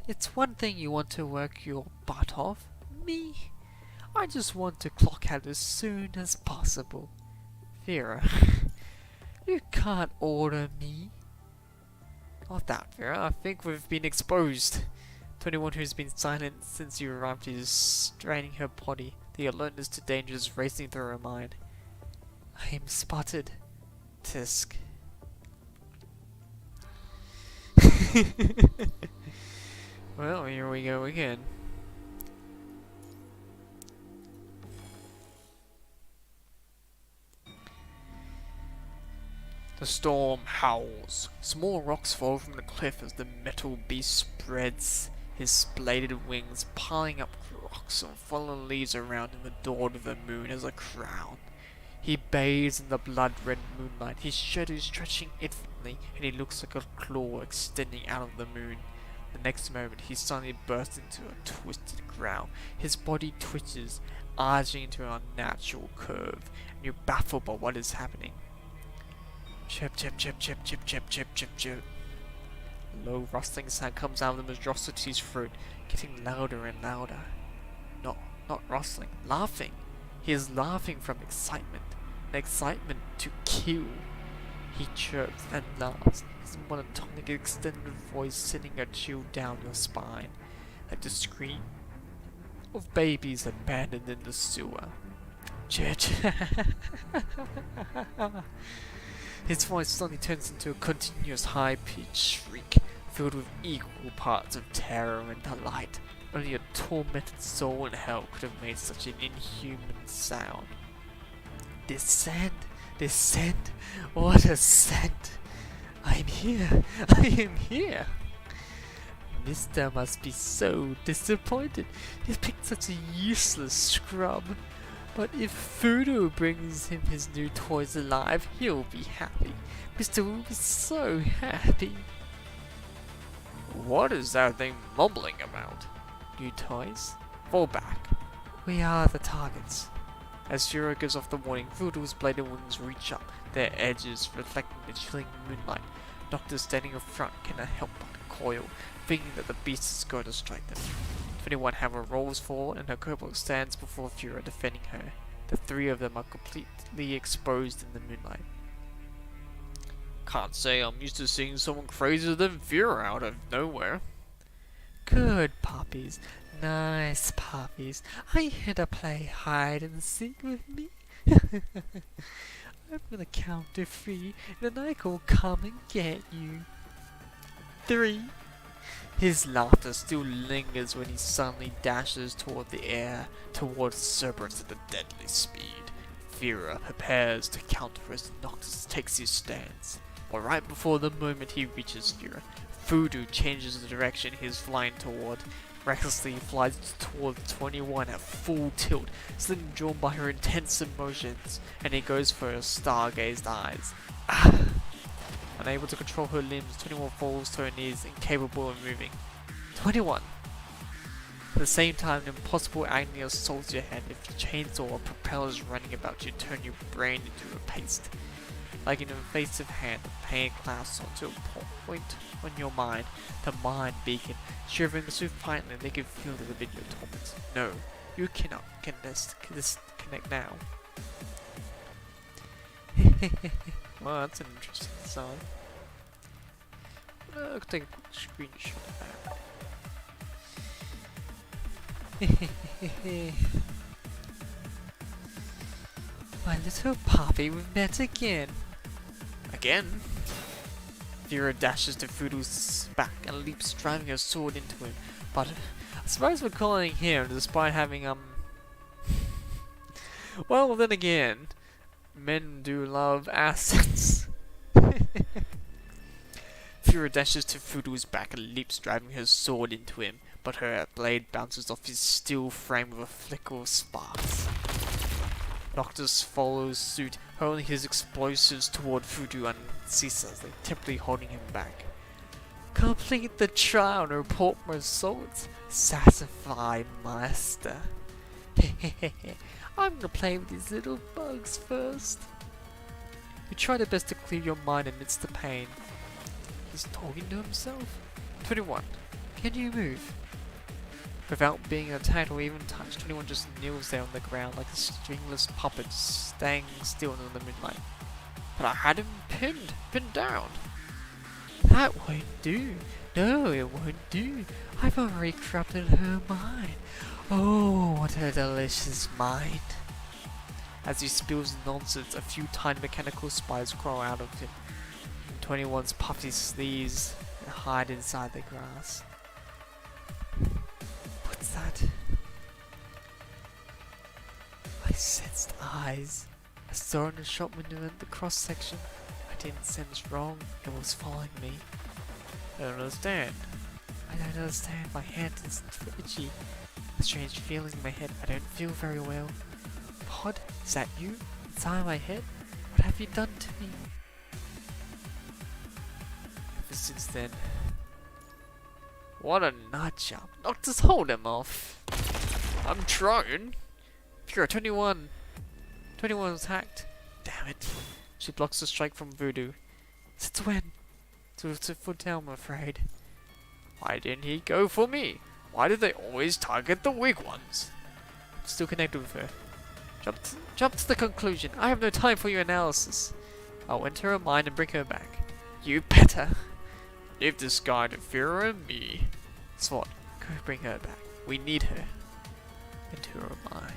It's one thing you want to work your butt off. Me? I just want to clock out as soon as possible. Vera, you can't order me. Not that, Vera. I think we've been exposed. 21, who's been silent since you arrived, is straining her body. The alertness to danger is racing through her mind. I am spotted. Tisk. Well, here we go again. The storm howls. Small rocks fall from the cliff as the metal beast spreads his bladed wings, piling up rocks and fallen leaves around him, adored with the moon as a crown. He bathes in the blood-red moonlight, his shadow stretching infinitely, and he looks like a claw extending out of the moon. The next moment, he suddenly bursts into a twisted growl. His body twitches, arching into an unnatural curve, and you're baffled by what is happening. Chip, chip, chip, chip, chip, chip, chip, chip, chip. A low rustling sound comes out of the monstrosity's throat, getting louder and louder. Not rustling, laughing. He is laughing from excitement, an excitement to kill. He chirps and laughs, his monotonic extended voice sending a chill down your spine, like the scream of babies abandoned in the sewer. His voice suddenly turns into a continuous high-pitched shriek, filled with equal parts of terror and delight. Only a tormented soul in hell could have made such an inhuman sound. Descend! Descend! What a scent! I am here! I am here! Mister must be so disappointed. He's picked such a useless scrub. But if Voodoo brings him his new toys alive, he'll be happy. Mister will be so happy. What is that thing mumbling about? New toys? Fall back. We are the targets. As Shiro gives off the warning, Voodoo's bladed wings reach up, their edges reflecting the chilling moonlight. Doctor standing in front cannot help but recoil, thinking that the beast is going to strike them. 21, however, rolls forward and her kobold stands before Fura, defending her. The three of them are completely exposed in the moonlight. Can't say I'm used to seeing someone crazier than Fura out of nowhere. Good puppies. Nice puppies. Are you here to play hide and seek with me? I'm gonna count to 3 and then I will come and get you. 3. His laughter still lingers when he suddenly dashes toward the air, towards Cerberus at a deadly speed. Vera prepares to counter as Noctis takes his stance. But right before the moment he reaches Vera, Voodoo changes the direction he is flying toward. recklessly flies toward 21 at full tilt, suddenly drawn by her intense emotions, and he goes for her stargazed eyes. Unable to control her limbs, 21 falls to her knees, incapable of moving. 21! At the same time, an impossible agony assaults your head. If the chainsaw or propellers running about you turn your brain into a paste. Like an invasive hand, the pain clasps onto a point on your mind, the mind beacon, shivering so violently they can feel the video torments. No, you cannot disconnect now. Well, that's an interesting design. I'll take a quick screenshot of that. My little puppy, we've met again. Again? Vera dashes to Fudo's back and leaps, driving her sword into him. But I suppose we're calling him, despite having well, then again, men do love assets. Vera dashes to Fudo's back and leaps, driving her sword into him. But her blade bounces off his steel frame with a flicker of sparks. Noctis follows suit, hurling his explosives toward Fudo unceaselessly, temporarily holding him back. Complete the trial and report my results, satisfied master. I'm gonna play with these little bugs first. You try your best to clear your mind amidst the pain. He's talking to himself. 21. Can you move? Without being attacked or even touched, 21 just kneels there on the ground like a stringless puppet staying still in the moonlight. But I had him pinned down. That won't do. No, it won't do. I've already corrupted her mind. Oh, what a delicious mind. As he spills nonsense, a few tiny mechanical spiders crawl out of him. 21's puffy sleeves and hide inside the grass. What's that? I sensed eyes. I saw in the shop window at the cross section. I didn't sense wrong. It was following me. I don't understand. I don't understand. My hand is itchy. A strange feeling in my head. I don't feel very well. Pod, is that you? Inside my head? What have you done to me? Ever since then. What a nut job. Knock this hold him off. I'm trying. Pure 21. 21 was hacked. Damn it. She blocks the strike from Voodoo. Since when? To foot down, I'm afraid. Why didn't he go for me? Why do they always target the weak ones? I'm still connected with her. Jump to the conclusion. I have no time for your analysis. I'll enter her mind and bring her back. You better. Leave this guy to Vera and me. Swat, go bring her back. We need her. Into her mind.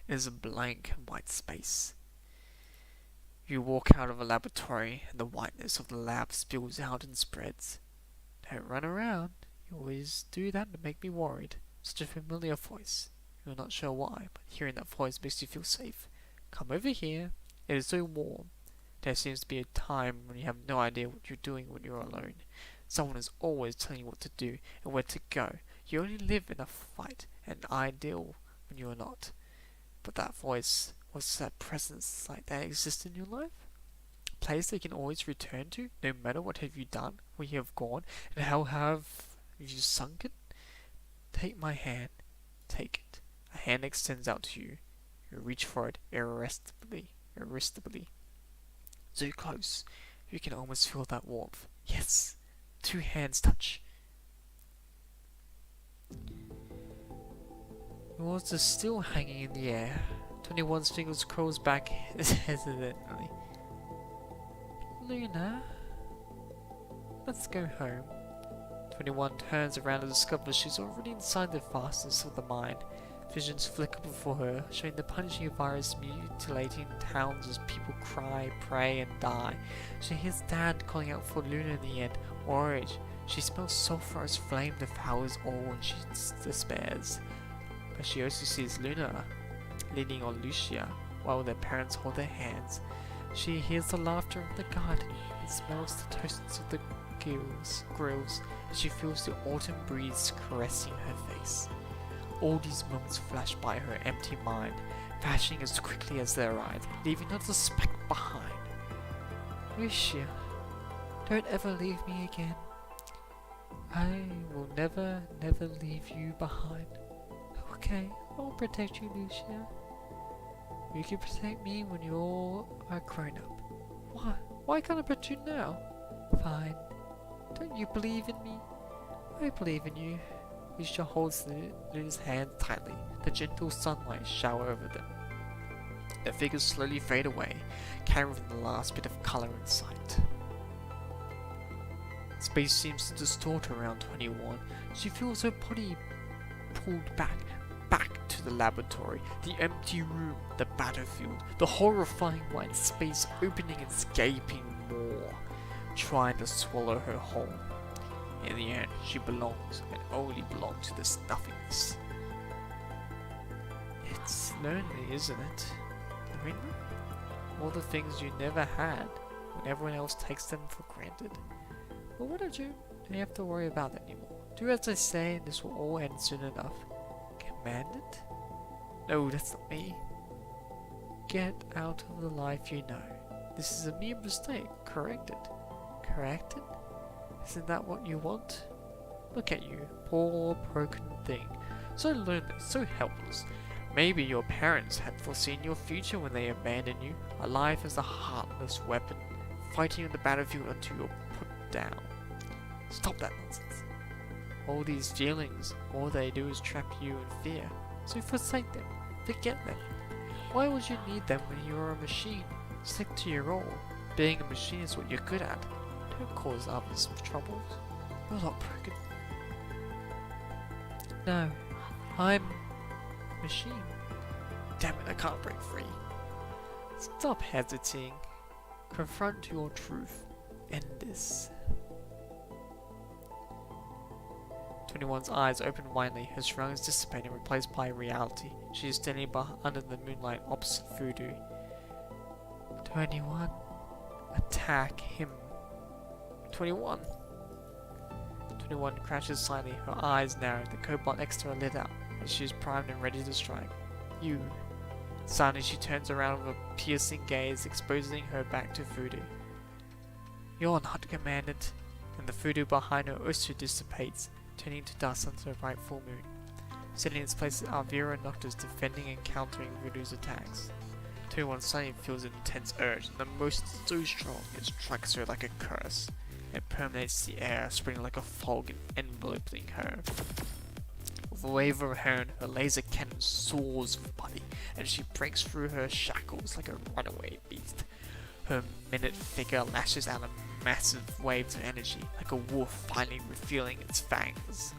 It is a blank white space. You walk out of a laboratory and the whiteness of the lab spills out and spreads. Don't run around. You always do that to make me worried. Such a familiar voice. You're not sure why, but hearing that voice makes you feel safe. Come over here. It is so warm. There seems to be a time when you have no idea what you're doing when you're alone. Someone is always telling you what to do and where to go. You only live in a fight and ideal when you are not. But that voice, what's that presence like that exists in your life? A place that you can always return to, no matter what have you done, where you have gone, and how have you sunken? Take my hand. Take it. A hand extends out to you. You reach for it irresistibly. So close. You can almost feel that warmth. Yes. 2 hands touch. Yours is still hanging in the air. 21's fingers curls back hesitantly. Luna? Let's go home. 21 turns around and discovers she's already inside the fastness of the mind. Visions flicker before her, showing the punishing virus mutilating towns as people cry, pray, and die. She hears Dad calling out for Luna in the end. Worried, she smells sulfur as flame devours all and she despairs. But she also sees Luna leaning on Lucia while their parents hold their hands. She hears the laughter of the garden and smells the toastings of the grills as she feels the autumn breeze caressing her face. All these moments flash by her empty mind, vanishing as quickly as they arrive, leaving not a speck behind. Lucia, don't ever leave me again. I will never, never leave you behind. Okay, I'll protect you, Lucia. You can protect me when you're a grown-up. Why? Why can't I protect you now? Fine. Don't you believe in me? I believe in you. Lucia holds Luna's hand tightly, the gentle sunlight shower over them. Their figures slowly fade away, carrying the last bit of colour in sight. Space seems to distort around 21. She feels her body pulled back to the laboratory, the empty room, the battlefield, the horrifying white space opening and gaping maw, trying to swallow her whole. In the end, she belongs and only belongs to this nothingness. It's lonely, isn't it? Lonely? All the things you never had when everyone else takes them for granted. Well, why don't you have to worry about that anymore? Do as I say and this will all end soon enough. Command it? No, that's not me. Get out of the life you know. This is a mere mistake. Correct it. Correct it? Isn't that what you want? Look at you, poor broken thing. So lonely, so helpless. Maybe your parents had foreseen your future when they abandoned you, alive as a heartless weapon, fighting on the battlefield until you're put down. Stop that nonsense. All these feelings, all they do is trap you in fear. So forsake them. Forget them. Why would you need them when you're a machine? Stick to your role. Being a machine is what you're good at. Don't cause others troubles. You're not broken. No, I'm machine. Damn it, I can't break free. Stop hesitating. Confront your truth. End this. 21's eyes open widely, her surroundings dissipate and replaced by reality. She is standing under the moonlight opposite Voodoo. 21. Attack him. 21. 21 crouches slightly, her eyes narrow, the cobalt next to her lit up, as she is primed and ready to strike. You. Suddenly she turns around with a piercing gaze, exposing her back to Voodoo. You're not commanded, and the Voodoo behind her also dissipates, turning to dust under the bright full moon. Sitting in its place are Vera and Noctis defending and countering Voodoo's attacks. 21 suddenly feels an intense urge, and the motion is so strong it strikes her like a curse. It permeates the air, spreading like a fog and enveloping her. With a wave of her hand, her laser cannon soars with body, and she breaks through her shackles like a runaway beast. Her minute figure lashes out a massive waves of energy, like a wolf finally revealing its fangs.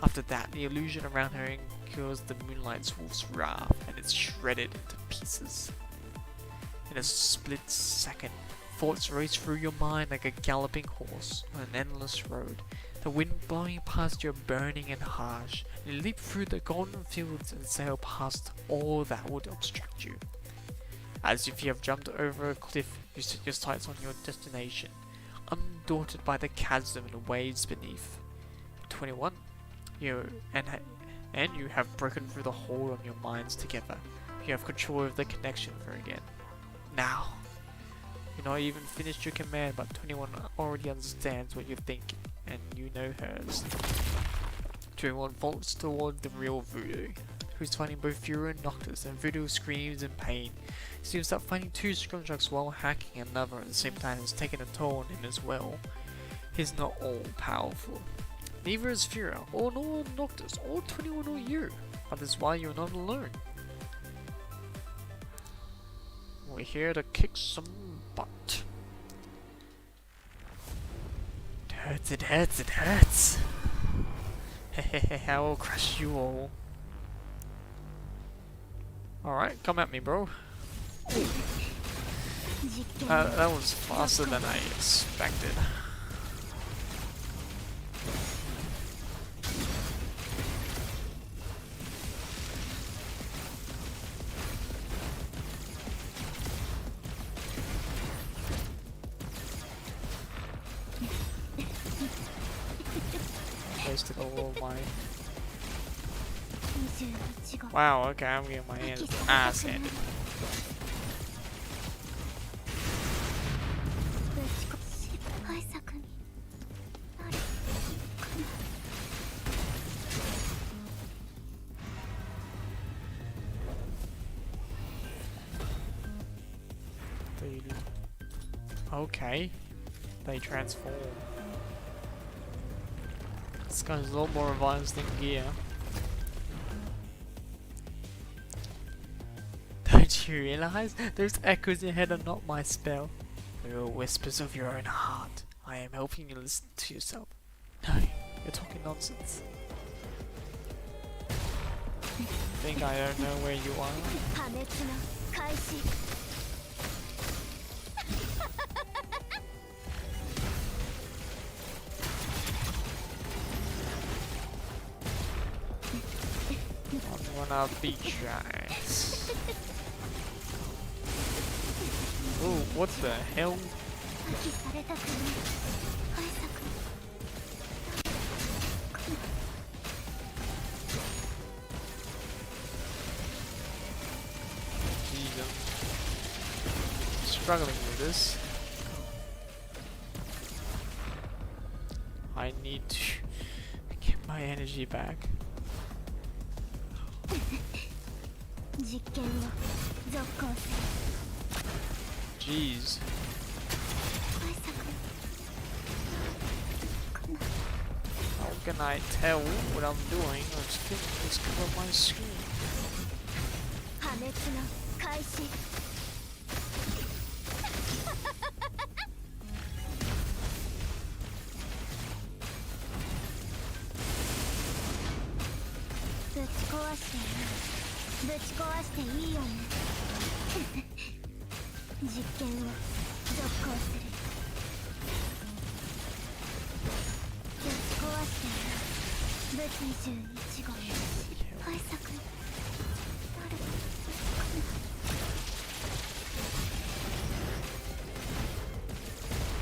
After that, the illusion around her incurs the moonlight's wolf's wrath, and it's shredded into pieces. In a split second, thoughts race through your mind like a galloping horse on an endless road. The wind blowing past you burning and harsh. You leap through the golden fields and sail past all that would obstruct you. As if you have jumped over a cliff, you set your sights on your destination, undaunted by the chasm and waves beneath. 21. You have broken through the hold on your minds together. You have control of the connection for again. Now. You're not even finished your command, but 21 already understands what you're thinking, and you know hers. 21 vaults toward the real Voodoo, who's fighting both Fury and Noctis, and Voodoo screams in pain. He seems that fighting two Scrumjacks while hacking another at the same time has taken a toll on him as well. He's not all powerful. Neither is Fury, or nor Noctis, or 21 or you, but that's why you're not alone. We're here to kick some butt. It hurts, it hurts, it hurts. Hehehe, I will crush you all. Alright, come at me, bro. That was faster than I expected. wasted all of my... Wow, okay, I'm getting my ass handed. Okay, they transform. This guy's a lot more advanced than Gear. Don't you realize? Those echoes in your head are not my spell. They are whispers of your own heart. I am helping you listen to yourself. No, you're talking nonsense. Think I don't know where you are? I'm gonna beat your ass. Ooh, what the hell? Jesus. Struggling with this. I need to get my energy back. Jeez. How can I tell what I'm doing? I just think it's cover my screen.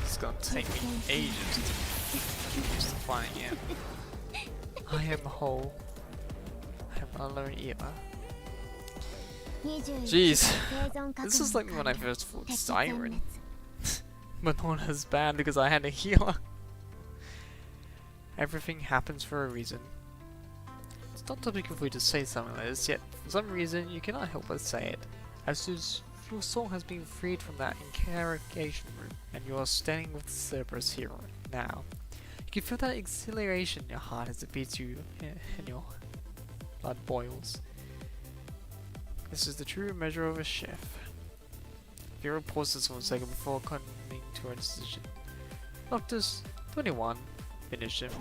It's gonna take me ages to get used to flying in. I am whole. I am alone either. Jeez, this is like when I first fought Siren. But not as bad because I had a healer. Everything happens for a reason. It's not typical for you to say something like this, yet for some reason you cannot help but say it. As soon as your soul has been freed from that interrogation room, and you are standing with the Cerberus hero now. You can feel that exhilaration in your heart as it beats you and your blood boils. This is the true measure of a chef. Vera pauses for a second before coming to a decision. No.21, finish him.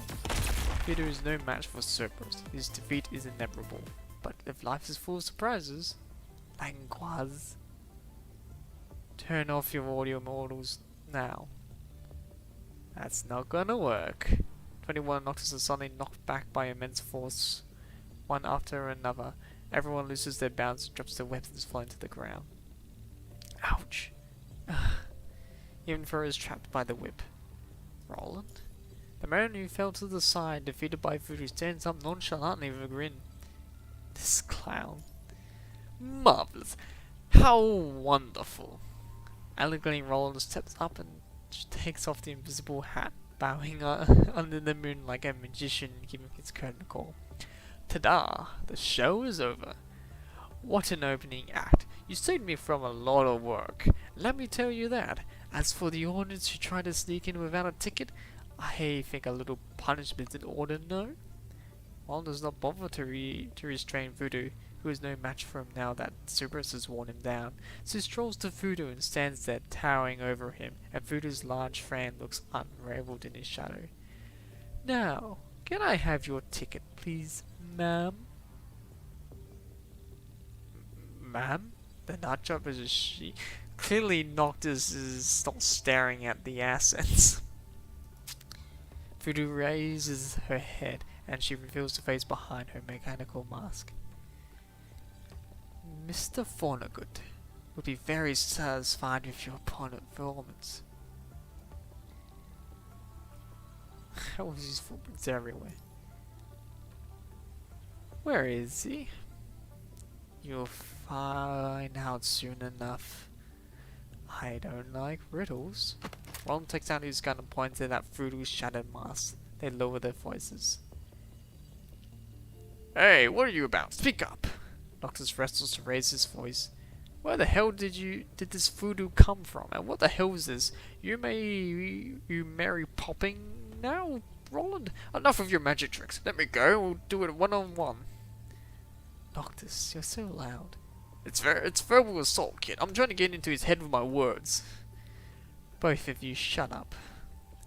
Peter is no match for Cerberus. His defeat is inevitable. But if life is full of surprises, Languaz. Turn off your audio models now. That's not gonna work. 21 Noctis is suddenly knocked back by immense force, one after another. Everyone loses their balance and drops their weapons falling to the ground. Ouch. Even Fur is trapped by the whip. Roland? The man who fell to the side, defeated by Voodoo, stands up nonchalantly with a grin. This clown. Marvelous. How wonderful. Elegantly Roland steps up and takes off the invisible hat, bowing under the moon like a magician giving his curtain call. Ta-da! The show is over. What an opening act. You saved me from a lot of work. Let me tell you that. As for the audience who tried to sneak in without a ticket, I think a little punishment in order, no? Roland does not bother to restrain Voodoo, who is no match for him now that Cerberus has worn him down, so he strolls to Voodoo and stands there towering over him, and Voodoo's large frame looks unraveled in his shadow. Now, can I have your ticket, please, ma'am? Ma'am? The nut job is a she. Clearly Noctis is not staring at the assets. Voodoo raises her head and she reveals the face behind her mechanical mask. Mr. Thornagood would be very satisfied with your performance. How was his footprints everywhere? Where is he? You'll find out soon enough. I don't like riddles. Ron takes out his gun and points it at Fruitle's shattered mask. They lower their voices. Hey, what are you about? Speak up! Noctis wrestles to raise his voice. Where the hell did this voodoo come from? And what the hell is this? You Mary Popping now, Roland? Enough of your magic tricks. Let me go. We'll do it one-on-one. Noctis, you're so loud. It's verbal assault, kid. I'm trying to get into his head with my words. Both of you shut up.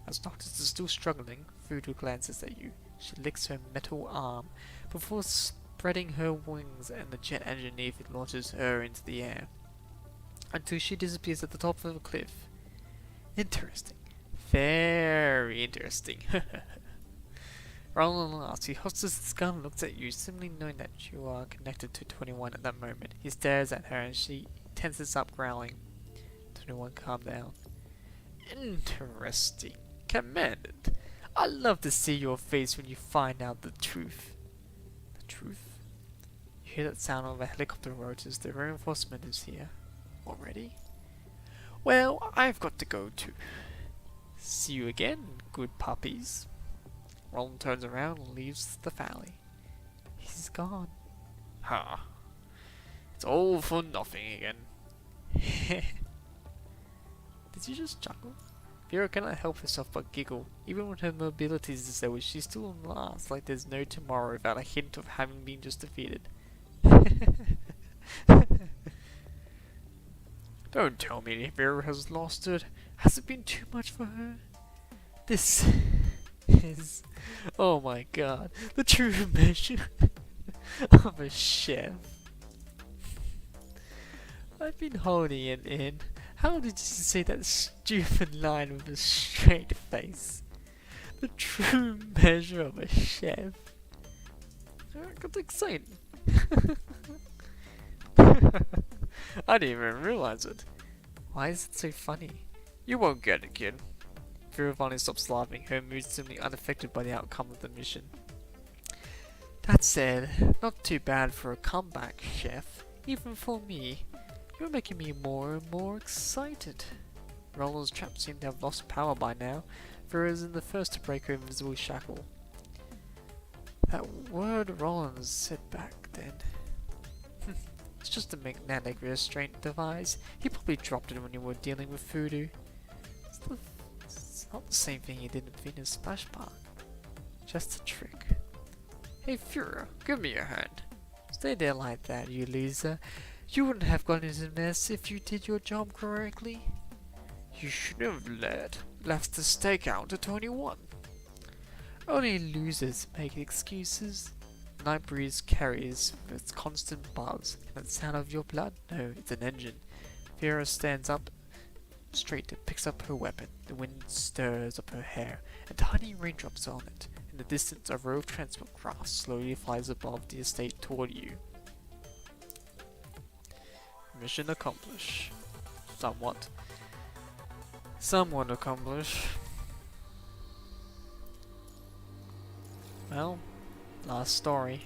As Noctis is still struggling, Voodoo glances at you. She licks her metal arm before spreading her wings, and the jet underneath it launches her into the air until she disappears at the top of a cliff. Interesting. Very interesting. Roland laughs. He holsters his gun and looks at you, simply knowing that you are connected to 21 at that moment. He stares at her and she tenses up, growling. 21, calm down. Interesting. Commended. I love to see your face when you find out the truth. The truth? You hear that sound of a helicopter rotors. The reinforcement is here. Already? Well, I've got to go too. See you again, good puppies. Roland turns around and leaves the valley. He's gone. Ha. It's all for nothing again. Did you just chuckle? Vera cannot help herself but giggle. Even when her mobility is disabled, she still laughs like there's no tomorrow without a hint of having been just defeated. Don't tell me Vera has lost it. Has it been too much for her? This is, oh my god, the true measure of a chef. I've been holding it in. How did you say that stupid line with a straight face? The true measure of a chef. I got excited. I didn't even realize it. Why is it so funny? You won't get it, kid. Vera finally stops laughing, her mood seemingly unaffected by the outcome of the mission. That said, not too bad for a comeback, chef. Even for me. You're making me more and more excited. Roland's traps seem to have lost power by now. Vera is in the first to break her invisible shackle. That word Roland said back then. It's just a magnetic restraint device. He probably dropped it when you were dealing with voodoo. It's not the same thing he did in Venus Splash Park. Just a trick. Hey Vera, give me your hand. Stay there like that, you loser. You wouldn't have gotten into the mess if you did your job correctly. You shouldn't have left the stakeout to 21. Only losers make excuses. Night breeze carries with its constant buzz. And the sound of your blood? No, it's an engine. Vera stands up straight and picks up her weapon. The wind stirs up her hair, and tiny raindrops on it. In the distance, a row of transport crafts slowly flies above the estate toward you. Mission accomplished. Somewhat accomplished. Well, last story.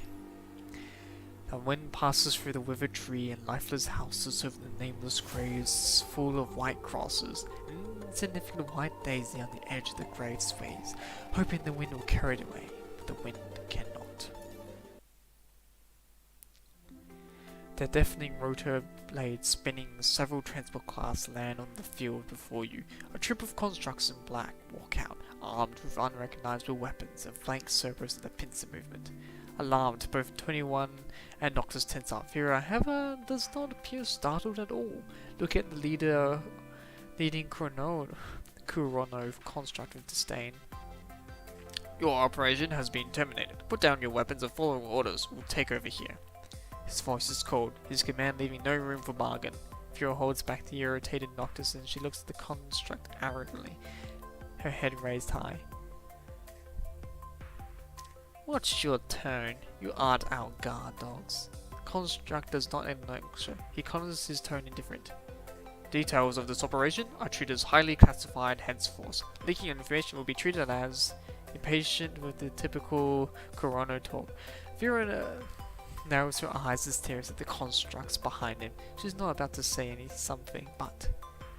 The wind passes through the withered tree and lifeless houses over the nameless graves full of white crosses. An insignificant white daisy on the edge of the grave sways, hoping the wind will carry it away, but the wind cannot. The deafening rotor blades spinning several transport class land on the field before you. A troop of constructs in black walk out, armed with unrecognizable weapons, and flank Cerberus at the pincer movement. Alarmed, both 21 and Noctis tense up. Vera, however, does not appear startled at all. Look at the leading Kurono construct with disdain. Your operation has been terminated. Put down your weapons and follow orders. We'll take over here. His voice is cold, his command leaving no room for bargain. Vera holds back the irritated Noctis and she looks at the construct arrogantly, her head raised high. What's your tone? You aren't our guard dogs. The construct does not acknowledge her. He considers his tone indifferent. Details of this operation are treated as highly classified henceforth. Leaking information will be treated as impatient with the typical Kurono talk. Verona narrows her eyes and stares at the constructs behind him. She's not about to say something, but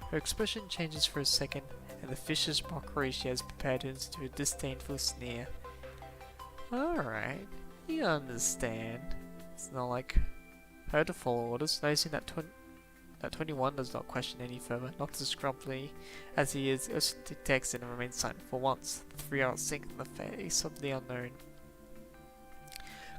her expression changes for a second, and the vicious mockery she has prepared turns into a disdainful sneer. Alright, you understand. It's not like her to follow orders, noticing that 21 does not question any further, not as grumpily as he is, detects and remains silent for once. The three are sink in the face of the unknown.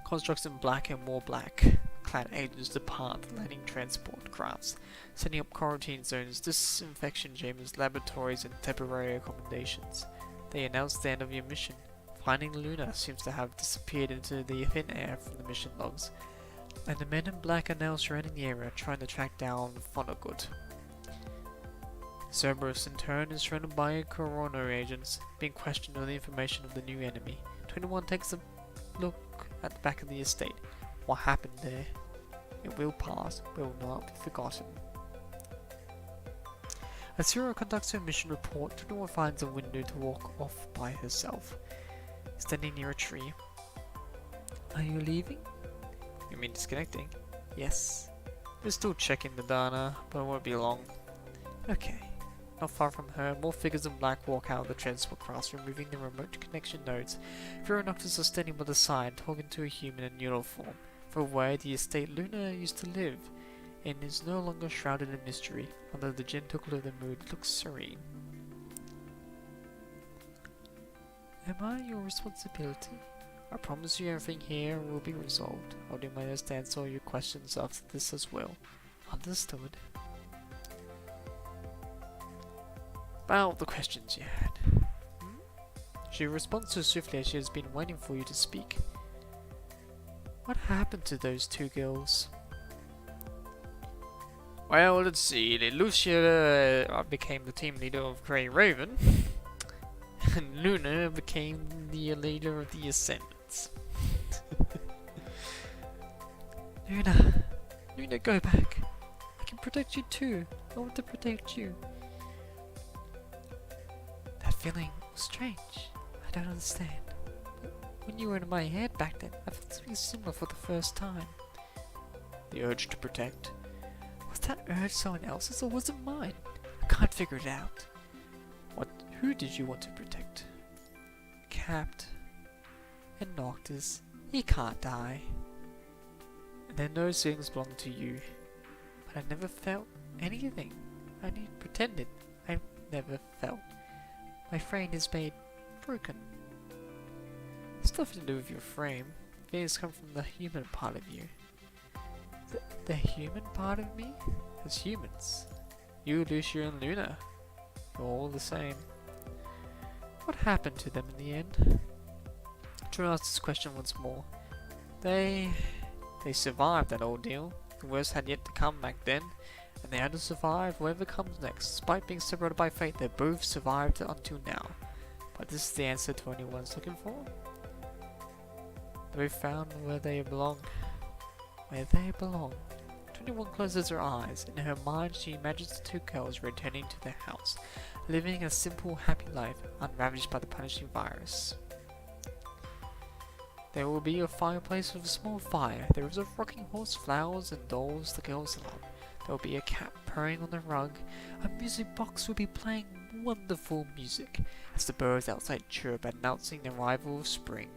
Constructs in black and more black-clad agents depart the landing transport crafts, setting up quarantine zones, disinfection chambers, laboratories, and temporary accommodations. They announce the end of your mission. Finding Luna seems to have disappeared into the thin air from the mission logs, and the men in black are now surrounding the area, trying to track down Fonagood. Cerberus, in turn, is surrounded by coroner agents, being questioned on the information of the new enemy. 21 takes a look at the back of the estate. What happened there? It will pass, will not be forgotten. As Zero conducts her mission report, 21 finds a window to walk off by herself, standing near a tree. Are you leaving? You mean disconnecting? Yes. We're still checking the data, but it won't be long. Okay. Not far from her, more figures in black walk out of the transport crafts, removing the remote connection nodes. Veronoctus are standing by the side, talking to a human in uniform. For where the estate Luna used to live, and is no longer shrouded in mystery, although the gentle glow of the moon looks serene. Am I your responsibility? I promise you everything here will be resolved. I'll do my best to answer all your questions after this as well. Understood. About the questions you had. She responds so swiftly as she has been waiting for you to speak. What happened to those two girls? Well, let's see. Lucia became the team leader of Grey Raven, and Luna became the leader of the Ascendants. Luna, go back. I can protect you too. I want to protect you. That feeling was strange. I don't understand. When you were in my head back then, I felt something similar for the first time. The urge to protect. Was that urge someone else's or was it mine? I can't figure it out. Who did you want to protect? Capt and Noctis. He can't die. And then those things belong to you. But I never felt anything. I pretended I never felt. My frame is made broken. It's nothing to do with your frame. Feelings come from the human part of you. The human part of me? As humans. You, Lucia, and Luna. You're all the same. What happened to them in the end? Try to ask this question once more. They survived that ordeal. The worst had yet to come back then, and they had to survive whatever comes next. Despite being separated by fate, they both survived until now. But this is the answer to anyone's looking for. They found where they belong. Where they belong. 21 closes her eyes. In her mind, she imagines the two girls returning to their house, living a simple, happy life, unravaged by the punishing virus. There will be a fireplace with a small fire. There is a rocking horse, flowers, and dolls the girls love. There will be a cat purring on the rug. A music box will be playing wonderful music as the birds outside chirp, announcing the arrival of spring.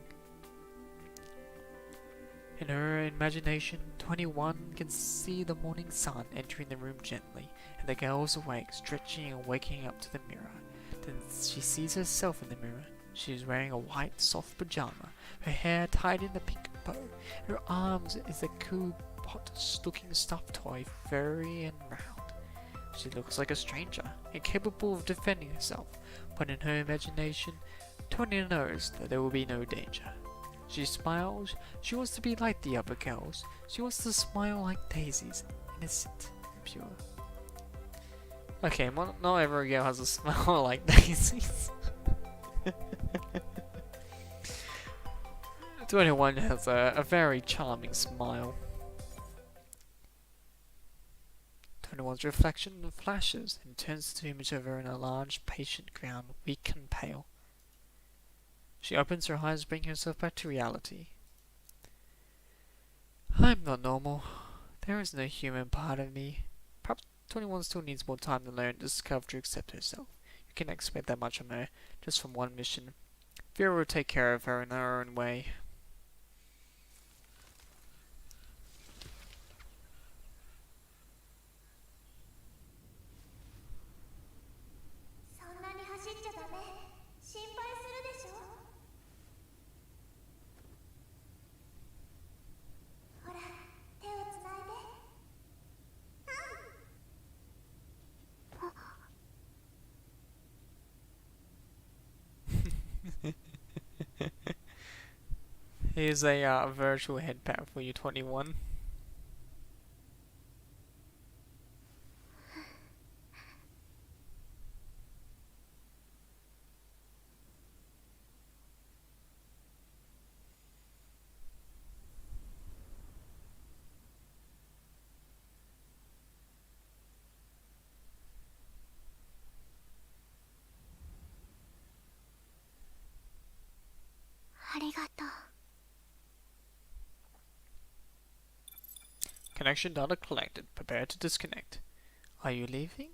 In her imagination, 21 can see the morning sun entering the room gently, and the girl is awake, stretching and waking up to the mirror. Then she sees herself in the mirror. She is wearing a white, soft pajama, her hair tied in a pink bow. In her arms is a Coopot-looking stuffed toy, furry and round. She looks like a stranger, incapable of defending herself, but in her imagination, 20 knows that there will be no danger. She smiles. She wants to be like the other girls. She wants to smile like daisies, innocent, pure. Okay, not every girl has a smile like daisies. 21 has a very charming smile. 21's reflection flashes and turns to the image of her in a large, patient ground, weak and pale. She opens her eyes, bringing herself back to reality. I'm not normal. There is no human part of me. Perhaps 21 still needs more time to learn, discover, to accept herself. You can expect that much from her, just from one mission. Vera will take care of her in her own way. Here's a virtual head pat for you, 21. Connection data collected. Prepare to disconnect. Are you leaving?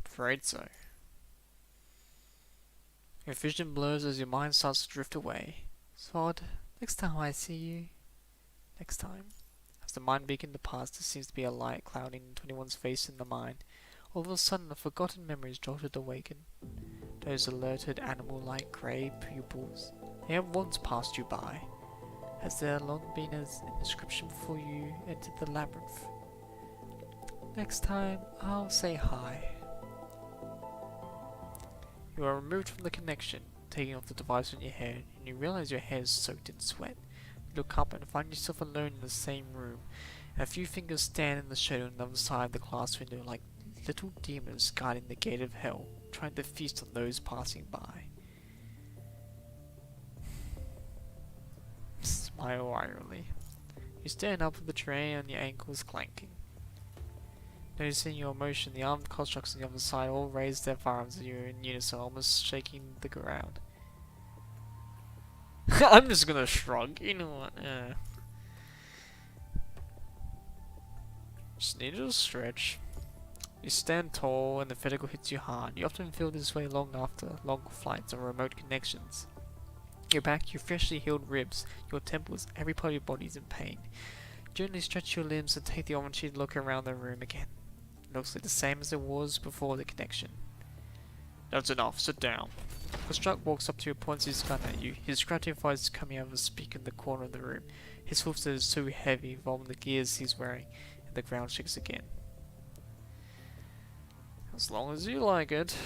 Afraid so. Your vision blurs as your mind starts to drift away. Sod, next time I see you. Next time. As the mind beacon departs, there seems to be a light clouding 21's face in the mind. All of a sudden, the forgotten memories jolted awaken. Those alerted animal-like grey pupils. They have once passed you by. Has there long been an inscription before you entered the labyrinth? Next time, I'll say hi. You are removed from the connection, taking off the device on your head, and you realize your hair is soaked in sweat. You look up and find yourself alone in the same room. A few fingers stand in the shadow on the other side of the glass window like little demons guarding the gate of hell, trying to feast on those passing by. Smile wryly. You stand up with the tray and your ankles clanking. Noticing your emotion, the armed constructs on the other side all raise their firearms at you in unison, almost shaking the ground. I'm just gonna shrug, you know what? Just need to stretch. You stand tall and the vertical hits you hard. You often feel this way long after long flights or remote connections. Your back, your freshly healed ribs, your temples, every part of your body is in pain. Gently stretch your limbs and take the opportunity to look around the room again. It looks like the same as it was before the connection. That's enough, sit down. Construct walks up to you and points his gun at you, his scratching voice coming out of a speaker in the corner of the room. His hoofs are so heavy, involving the gears he's wearing, and the ground shakes again. As long as you like it.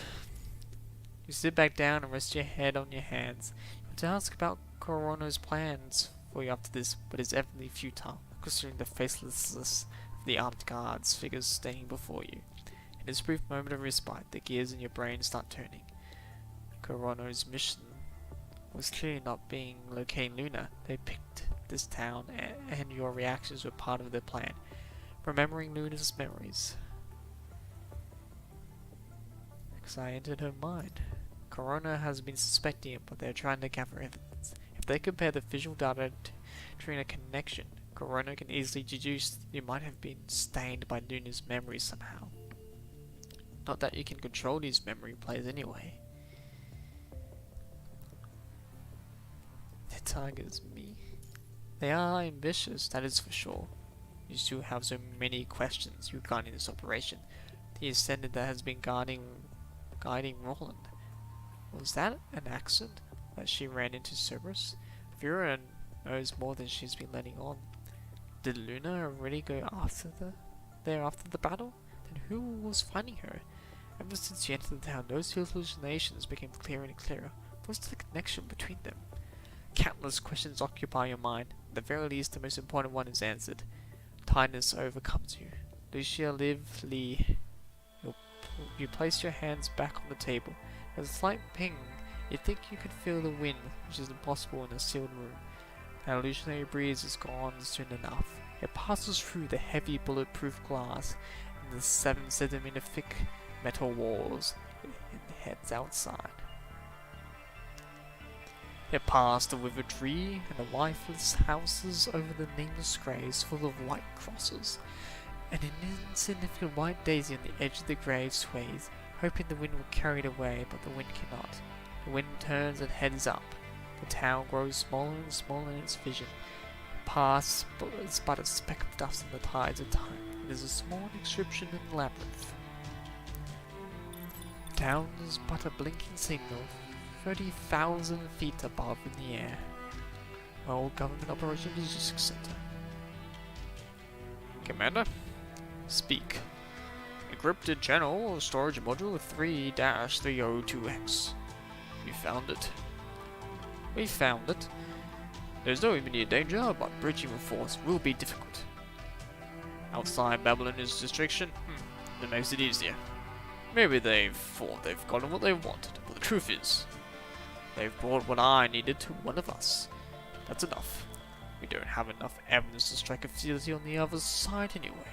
You sit back down and rest your head on your hands. You want to ask about Corono's plans for you after this, but it's evidently futile, considering the facelessness of the armed guards figures standing before you. In this brief moment of respite, the gears in your brain start turning. Corono's mission was clearly not being locating Luna. They picked this town, and your reactions were part of their plan. Remembering Luna's memories. Because I entered her mind. Corona has been suspecting it, but they're trying to gather evidence. If they compare the visual data during a connection, Corona can easily deduce you might have been stained by Luna's memories somehow. Not that you can control these memory plays anyway. Their target is me. They are ambitious, that is for sure. You still have so many questions regarding this operation. The ascendant that has been guiding Roland. Was that an accident that she ran into Cerberus? Vera knows more than she's been letting on. Did Luna already go after the battle? Then who was finding her? Ever since she entered the town, those hallucinations became clearer and clearer. What's the connection between them? Countless questions occupy your mind. At the very least, the most important one is answered. Tiredness overcomes you. Lucia, Liv, Lee. You place your hands back on the table. There's a slight ping. You think you can feel the wind, which is impossible in a sealed room. That illusionary breeze is gone soon enough. It passes through the heavy bulletproof glass and the 7 centimeter thick metal walls and heads outside. It passed the withered tree and the lifeless houses over the nameless graves full of white crosses. And an insignificant white daisy on the edge of the grave sways, hoping the wind will carry it away, but the wind cannot. The wind turns and heads up. The town grows smaller and smaller in its vision. Past is but a speck of dust in the tides of time. It is a small inscription in the labyrinth. The town is but a blinking signal, 30,000 feet above in the air. Well, government operation logistics center. Commander, speak. Encrypted channel storage module 3-302X. You found it. We found it. There's no immediate danger, but breaching with force will be difficult. Outside Babylon's restriction, that makes it easier. Maybe they've thought they've gotten what they wanted, but the truth is, they've brought what I needed to one of us. That's enough. We don't have enough evidence to strike a facility on the other side anyway.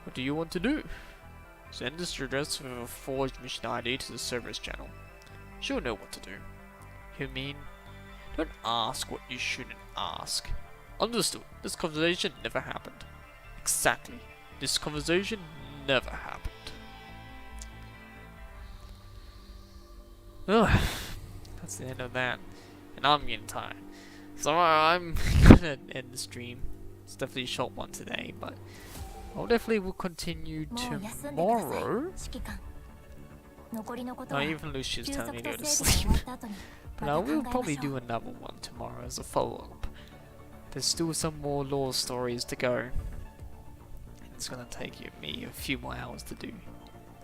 What do you want to do? Send this address with a forged mission ID to the service channel. She'll know what to do. You mean? Don't ask what you shouldn't ask. Understood. This conversation never happened. Exactly. This conversation never happened. Ugh. That's the end of that. And I'm getting tired. So I'm gonna end the stream. It's definitely a short one today, but I'll definitely will continue tomorrow. No, even Lucia's telling me to go to sleep. But I will probably do another one tomorrow as a follow-up. There's still some more lore stories to go. It's gonna take me a few more hours to do.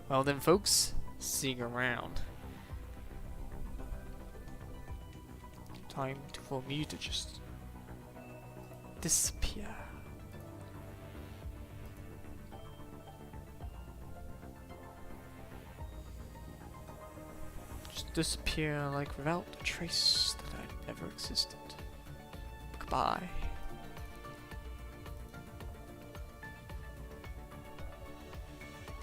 Well then folks, see you around. Time for me to just disappear. Just disappear like without a trace that I never existed. Goodbye.